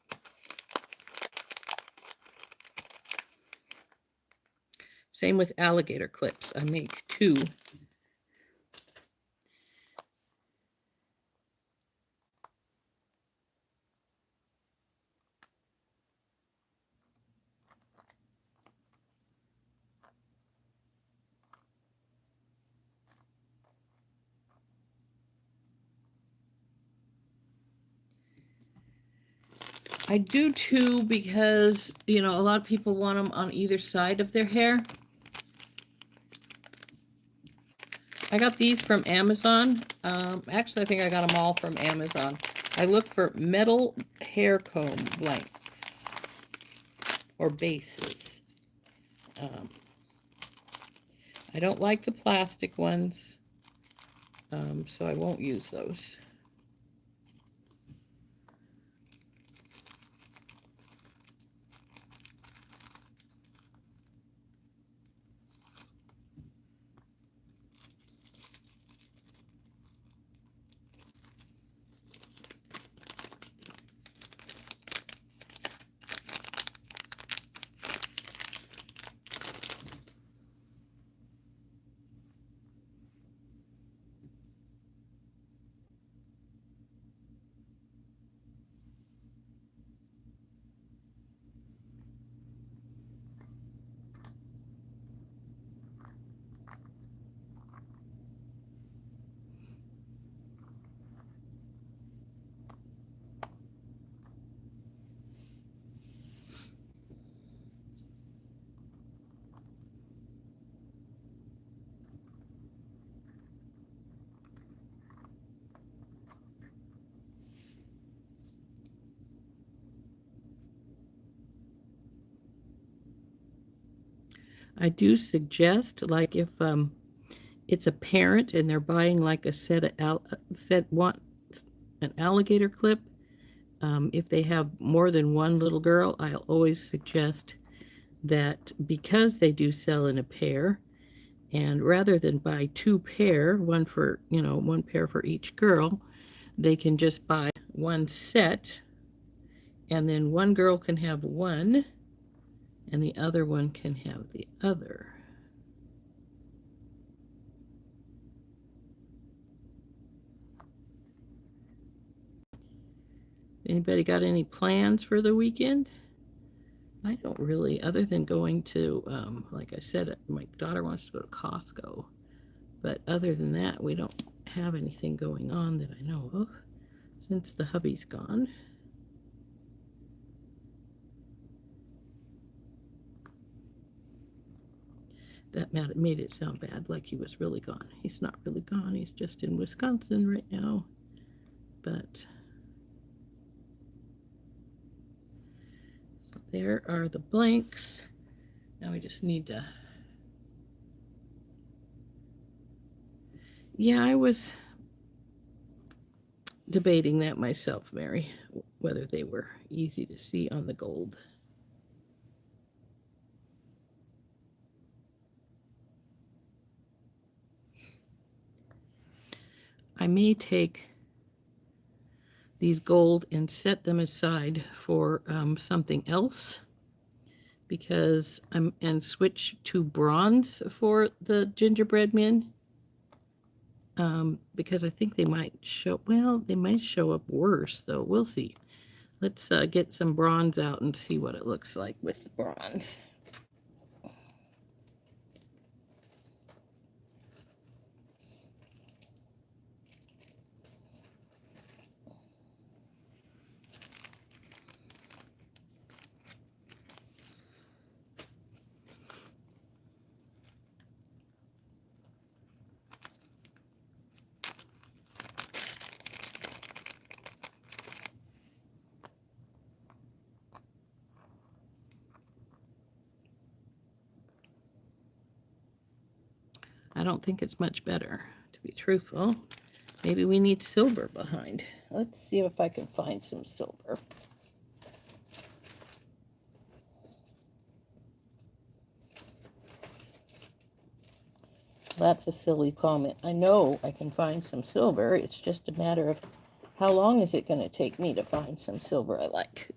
Same with alligator clips. I make two. I do two because, a lot of people want them on either side of their hair. I got these from Amazon. Actually, I think I got them all from Amazon. I look for metal hair comb lengths or bases. I don't like the plastic ones, so I won't use those. I do suggest, like if it's a parent and they're buying like a an alligator clip. If they have more than one little girl, I'll always suggest that because they do sell in a pair, and rather than buy two pair, one pair for each girl, they can just buy one set, and then one girl can have one, and the other one can have the other. Anybody got any plans for the weekend? I don't really, other than going to, like I said, my daughter wants to go to Costco. But other than that, we don't have anything going on that I know of since the hubby's gone. That made it sound bad, like he was really gone. He's not really gone. He's just in Wisconsin right now. But so there are the blanks. Now we just need to... Yeah, I was debating that myself, Mary, whether they were easy to see on the gold. I may take these gold and set them aside for something else because and switch to bronze for the gingerbread men because I think they might show up worse though. We'll see. Let's get some bronze out and see what it looks like with the bronze. I don't think it's much better, to be truthful. Maybe we need silver behind. Let's see if I can find some silver. That's a silly comment. I know I can find some silver. It's just a matter of how long is it going to take me to find some silver I like.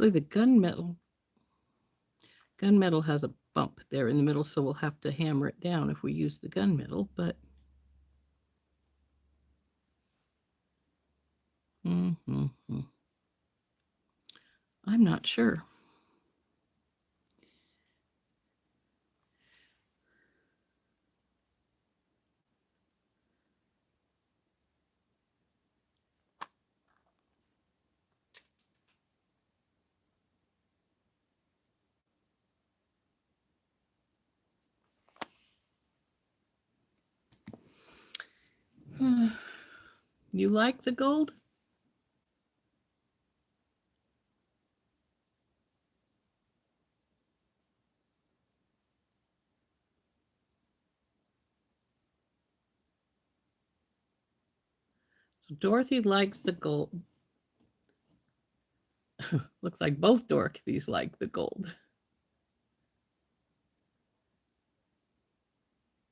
Actually, the gunmetal has a bump there in the middle, so we'll have to hammer it down if we use the gunmetal, but I'm not sure. You like the gold? So Dorothy likes the gold. Looks like both Dorothys like the gold.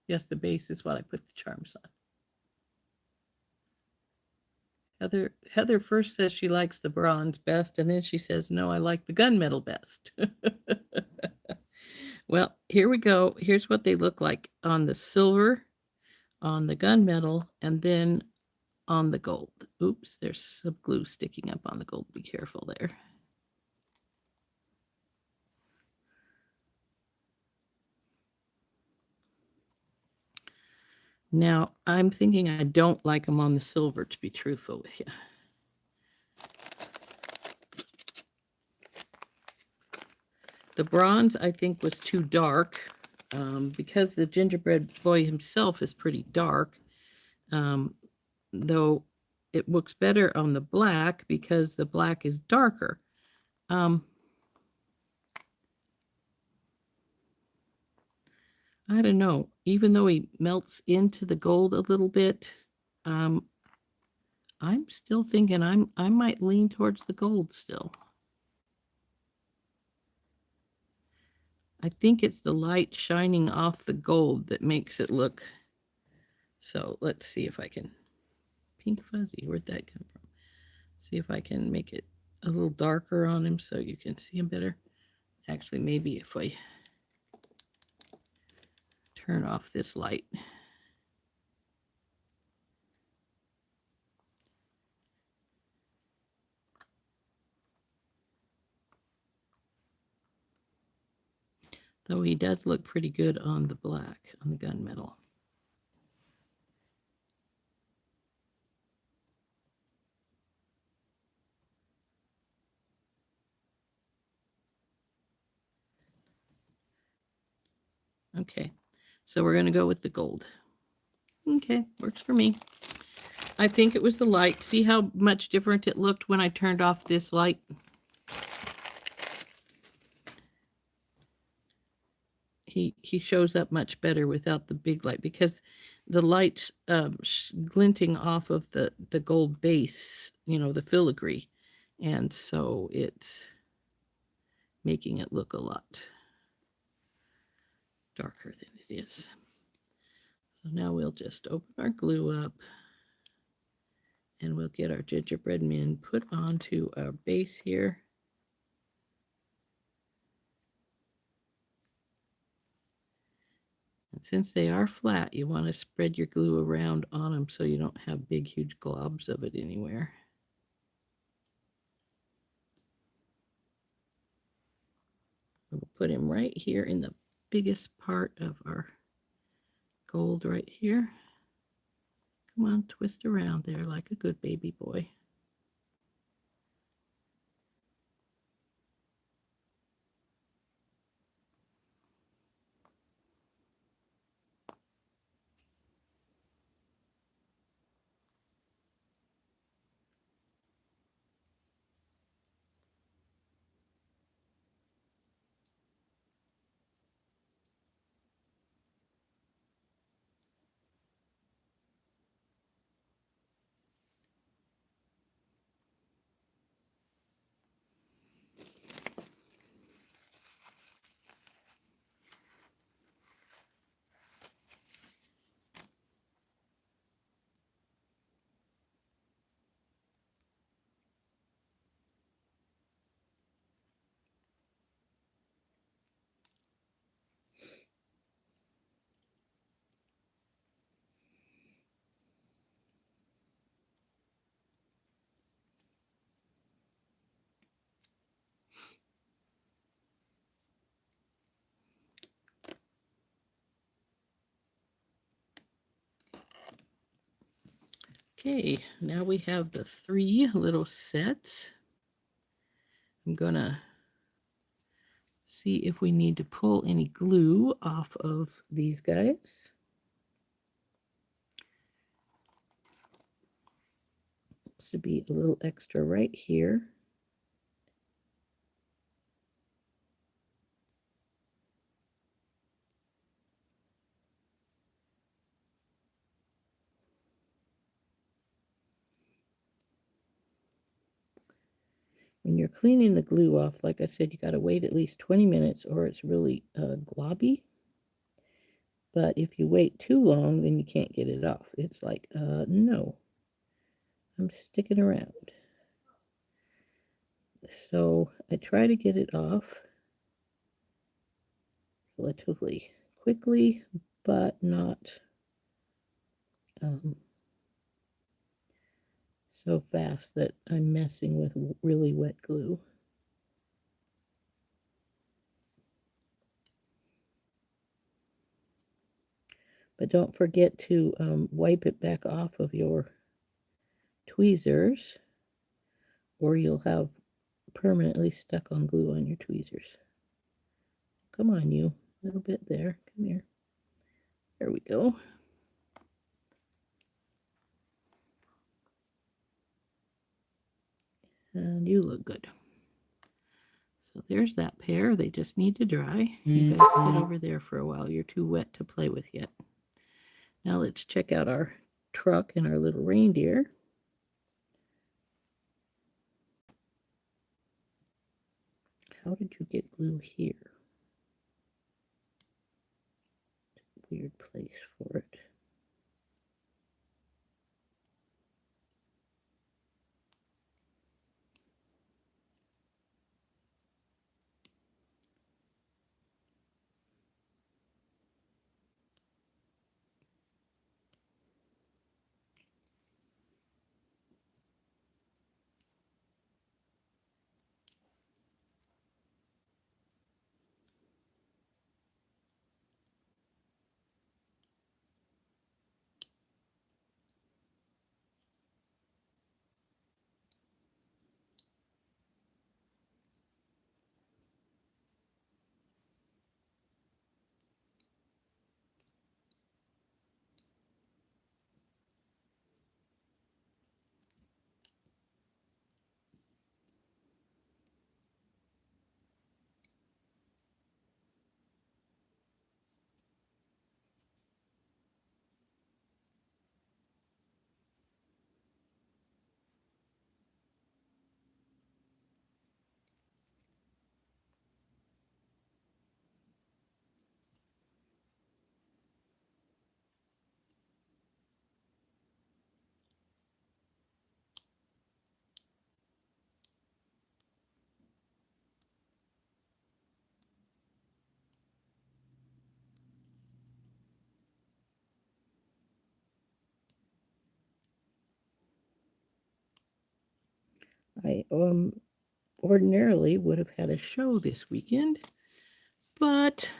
Yes, the base is what I put the charms on. Heather first says she likes the bronze best, and then she says, no, I like the gunmetal best. Well, here we go. Here's what they look like on the silver, on the gunmetal, and then on the gold. Oops, there's some glue sticking up on the gold. Be careful there. Now, I'm thinking I don't like them on the silver, to be truthful with you. The bronze, I think, was too dark because the gingerbread boy himself is pretty dark, though it looks better on the black because the black is darker. I don't know. Even though he melts into the gold a little bit, I'm still thinking I might lean towards the gold still. I think it's the light shining off the gold that makes it look. So let's see if I can. Pink fuzzy, where'd that come from? See if I can make it a little darker on him so you can see him better. Actually, maybe if I turn off this light. Though he does look pretty good on the black, on the gunmetal. Okay, so we're going to go with the gold. Okay, works for me. I think it was the light. See how much different it looked when I turned off this light? He shows up much better without the big light because the light's glinting off of the gold base, you know, the filigree. And so it's making it look a lot darker than it is. So now we'll just open our glue up and we'll get our gingerbread men put onto our base here. And since they are flat, you want to spread your glue around on them so you don't have big, huge globs of it anywhere. We'll put him right here in the biggest part of our gold right here. Come on, twist around there like a good baby boy. Okay, now we have the 3 little sets. I'm gonna see if we need to pull any glue off of these guys. wants to be a little extra right here. When you're cleaning the glue off, like I said, you got to wait at least 20 minutes or it's really globby. But if you wait too long, then you can't get it off. It's like, no, I'm sticking around. So I try to get it off relatively quickly, but not so fast that I'm messing with really wet glue. But don't forget to wipe it back off of your tweezers, or you'll have permanently stuck on glue on your tweezers. Come on, you. A little bit there. Come here. There we go. And you look good. So there's that pair. They just need to dry. You guys sit over there for a while. You're too wet to play with yet. Now let's check out our truck and our little reindeer. How did you get glue here? Weird place for it. I ordinarily would have had a show this weekend, but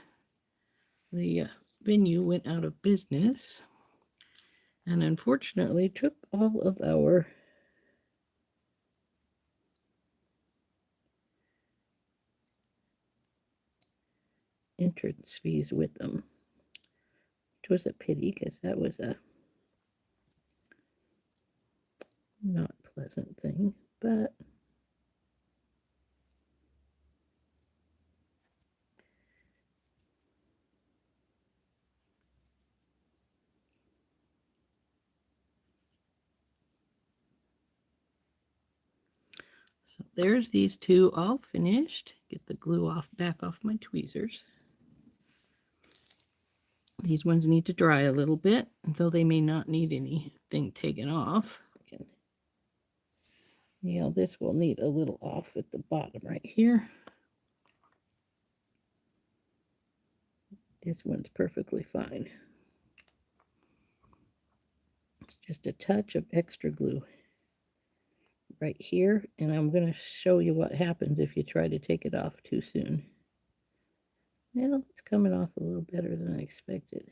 the venue went out of business and unfortunately took all of our entrance fees with them, which was a pity because that was a not pleasant thing, but so there's these two all finished. Get the glue off back off my tweezers. These ones need to dry a little bit, though they may not need anything taken off. This will need a little off at the bottom right here. This one's perfectly fine. It's just a touch of extra glue right here, and I'm going to show you what happens if you try to take it off too soon. Well, it's coming off a little better than I expected,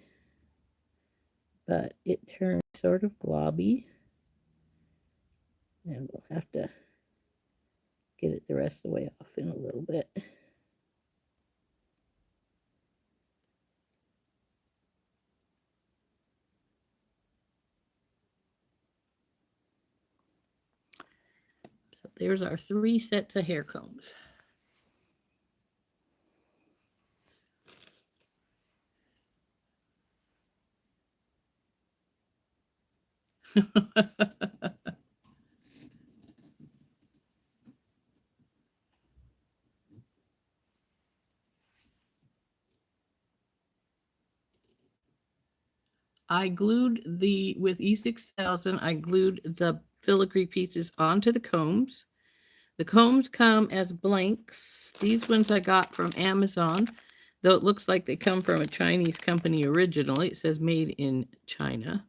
but it turned sort of globby, and we'll have to get it the rest of the way off in a little bit. there's our 3 sets of hair combs. I glued with E6000, I glued the filigree pieces onto the combs. The combs come as blanks. These ones I got from Amazon, though it looks like they come from a Chinese company originally. It says made in China.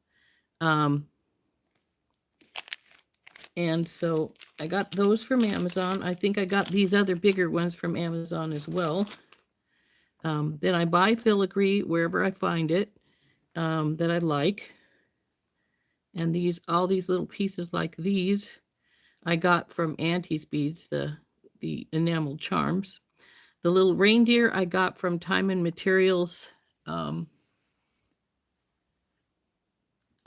And so I got those from Amazon. I think I got these other bigger ones from Amazon as well. Then I buy filigree wherever I find it that I like. And all these little pieces like these, I got from Auntie's Beads, the enamel charms. The little reindeer I got from Time and Materials on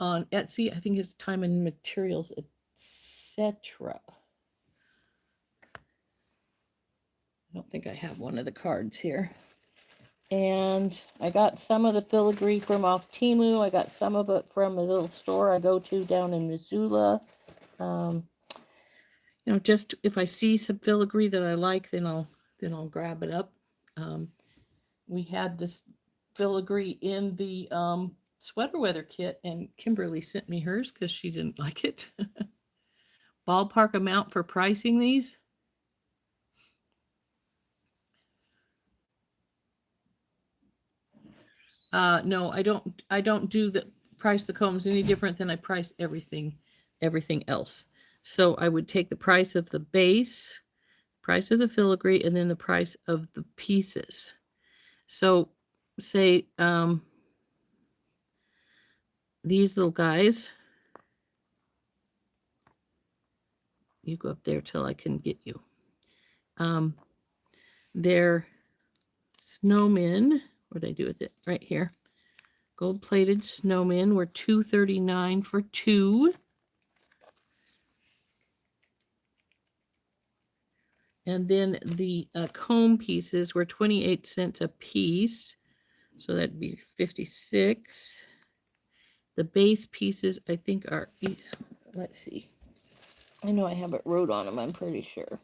Etsy. I think it's Time and Materials, etc. I don't think I have one of the cards here. And I got some of the filigree from off Temu. I got some of it from a little store I go to down in Missoula. Just if I see some filigree that I like, then I'll grab it up. We had this filigree in the sweater weather kit, and Kimberly sent me hers because she didn't like it. Ballpark amount for pricing these? No, I don't do the price the combs any different than I price everything else. So I would take the price of the base, price of the filigree, and then the price of the pieces. So say these little guys, you go up there till I can get you. They're snowmen. What did I do with it? Right here. Gold-plated snowmen were $2.39 for 2. And then the comb pieces were 28 cents a piece. So that'd be 56. The base pieces, I think, are, let's see. I know I have it wrote on them, I'm pretty sure.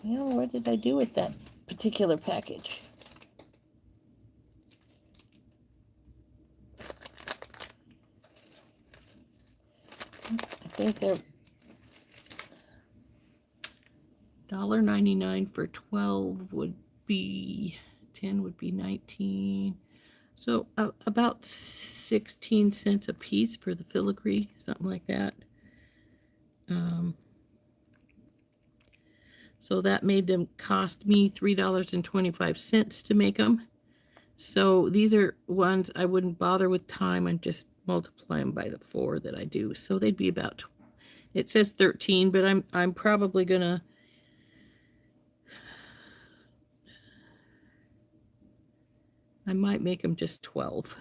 Yeah, what did I do with that particular package? I think they're $1.99 for 12 would be 10 would be 19. So about 16 cents a piece for the filigree, something like that. So that made them cost me $3.25 to make them. So these are ones I wouldn't bother with time and just multiply them by the 4 that I do. So they'd be about, it says 13, but I'm probably gonna I might make them just 12.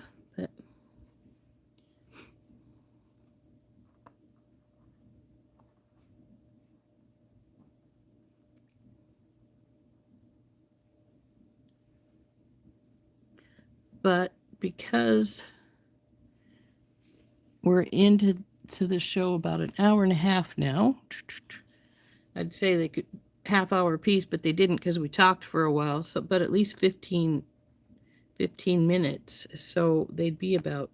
But because we're into the show about an hour and a half now, I'd say they could half-hour piece, but they didn't because we talked for a while. So, but at least 15 minutes. So they'd be about,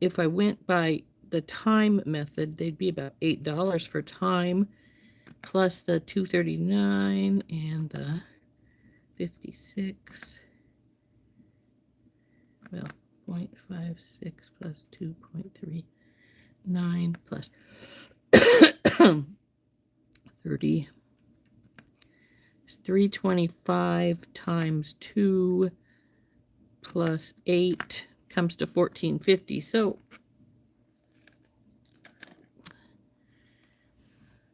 if I went by the time method, they'd be about $8 for time, plus the $2.39 and the 56. Well, 0.56 plus 2.39 plus 30. It's 325 times 2 plus 8 comes to $14.50.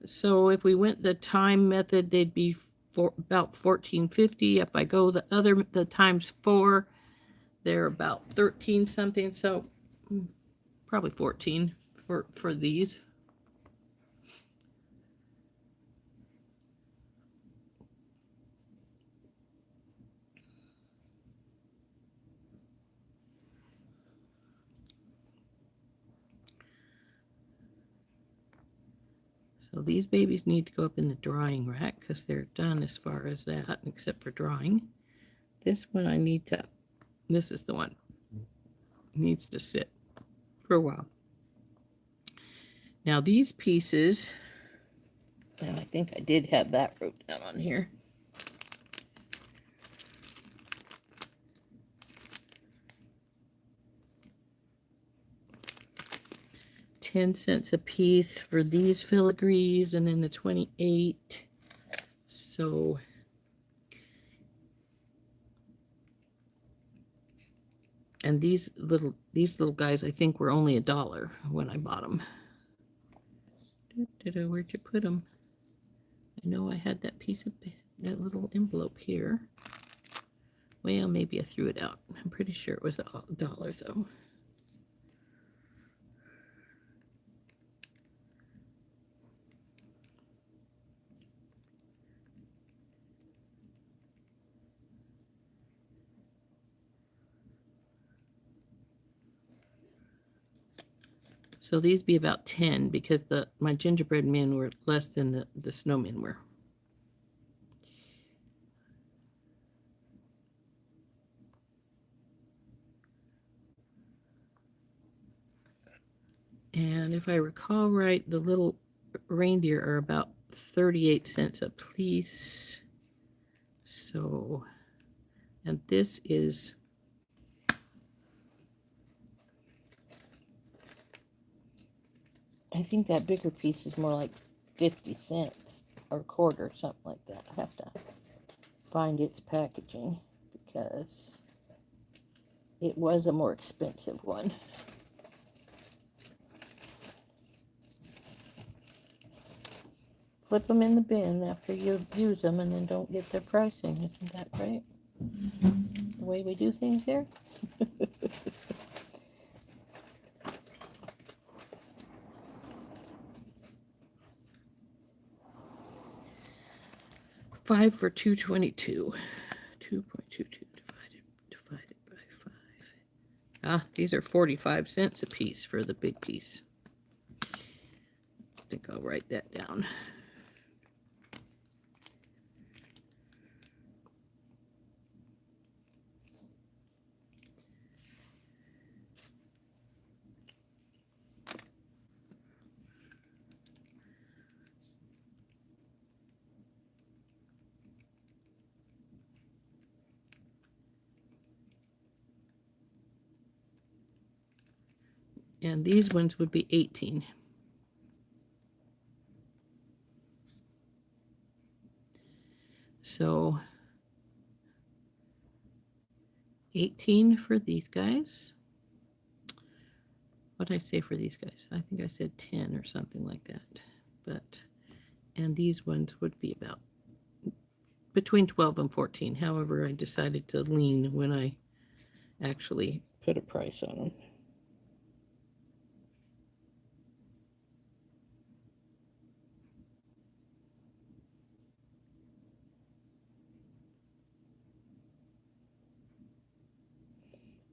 So if we went the time method, they'd be for about $14.50. If I go the times 4, they're about 13 something. So probably 14 for these. So these babies need to go up in the drying rack because they're done as far as that, except for drying. This one this is the one. Needs to sit for a while. Now these pieces, and I think I did have that wrote down on here. $0.10 a piece for these filigrees, and then the 28. So and these little guys, I think, were only $1 when I bought them. Where'd you put them? I know I had that that little envelope here. Well, maybe I threw it out. I'm pretty sure it was $1 though. So these be about 10 because my gingerbread men were less than the snowmen were. And if I recall right, the little reindeer are about 38 cents a piece. So, and this is I think that bigger piece is more like 50 cents or a quarter, something like that. I have to find its packaging because it was a more expensive one. Flip them in the bin after you use them and then don't get their pricing. Isn't that right? The way we do things here? $5 for $2.22. 2.22 divided by 5. Ah, these are 45 cents a piece for the big piece. I think I'll write that down. And these ones would be 18. So 18 for these guys. What did I say for these guys? I think I said 10 or something like that. And these ones would be about between 12 and 14. However, I decided to lean when I actually put a price on them.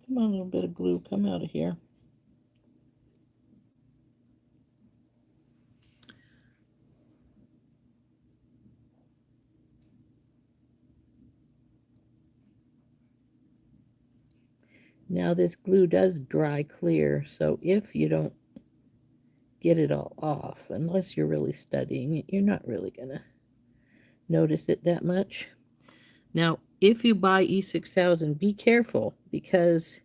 Come on, a little bit of glue, come out of here. Now this glue does dry clear, so if you don't get it all off, unless you're really studying it, you're not really going to notice it that much. Now, if you buy E6000, be careful because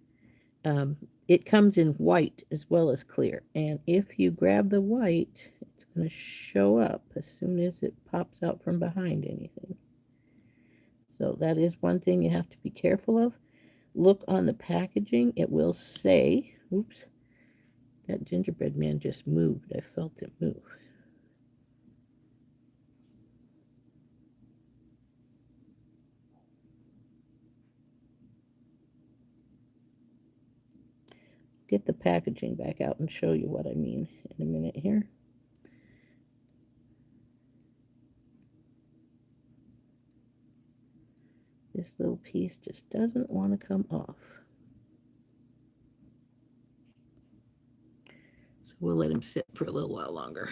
it comes in white as well as clear. And if you grab the white, it's going to show up as soon as it pops out from behind anything. So that is one thing you have to be careful of. look on the packaging, it will say, oops, that gingerbread man just moved. I felt it move. Get the packaging back out and show you what I mean in a minute here. This little piece just doesn't want to come off. So we'll let him sit for a little while longer.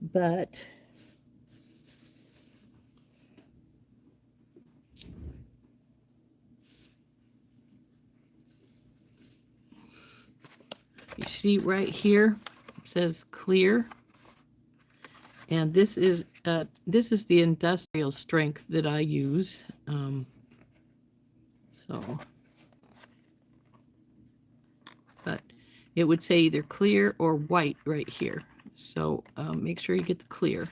But you see right here, it says clear. And this is the industrial strength that I use. But it would say either clear or white right here. So make sure you get the clear.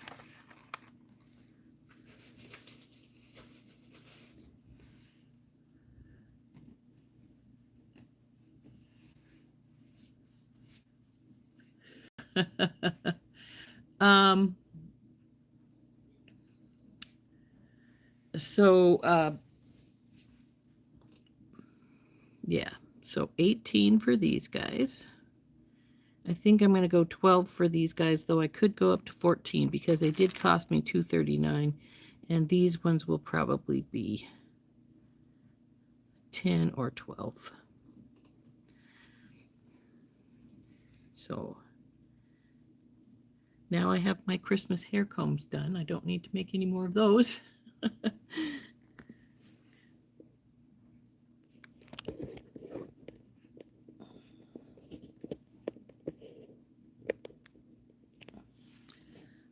Yeah, so 18 for these guys. I think I'm going to go 12 for these guys, though I could go up to 14 because they did cost me $2.39, and these ones will probably be 10 or 12. So now I have my Christmas hair combs done. I don't need to make any more of those.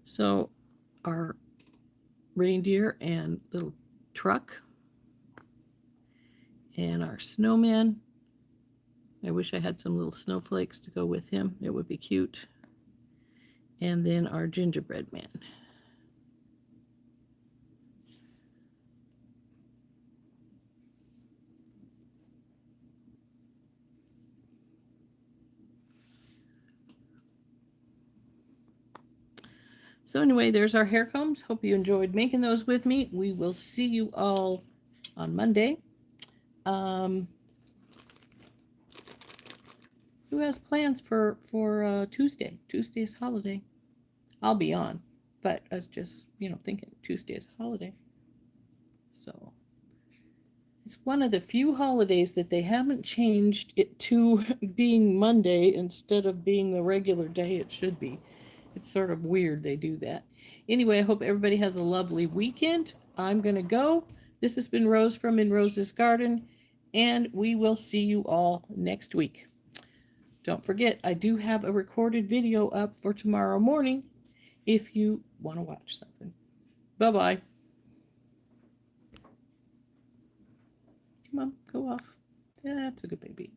So our reindeer and little truck and our snowman. I wish I had some little snowflakes to go with him. It would be cute. And then our gingerbread man. So anyway, there's our hair combs. Hope you enjoyed making those with me. We will see you all on Monday. Who has plans for Tuesday? Tuesday's holiday. I'll be on, but I was just, thinking Tuesday's holiday. So it's one of the few holidays that they haven't changed it to being Monday instead of being the regular day it should be. It's sort of weird they do that. Anyway, I hope everybody has a lovely weekend. I'm going to go. This has been Rose from In Rose's Garden, and we will see you all next week. Don't forget, I do have a recorded video up for tomorrow morning if you want to watch something. Bye-bye. Come on, go off. That's a good baby.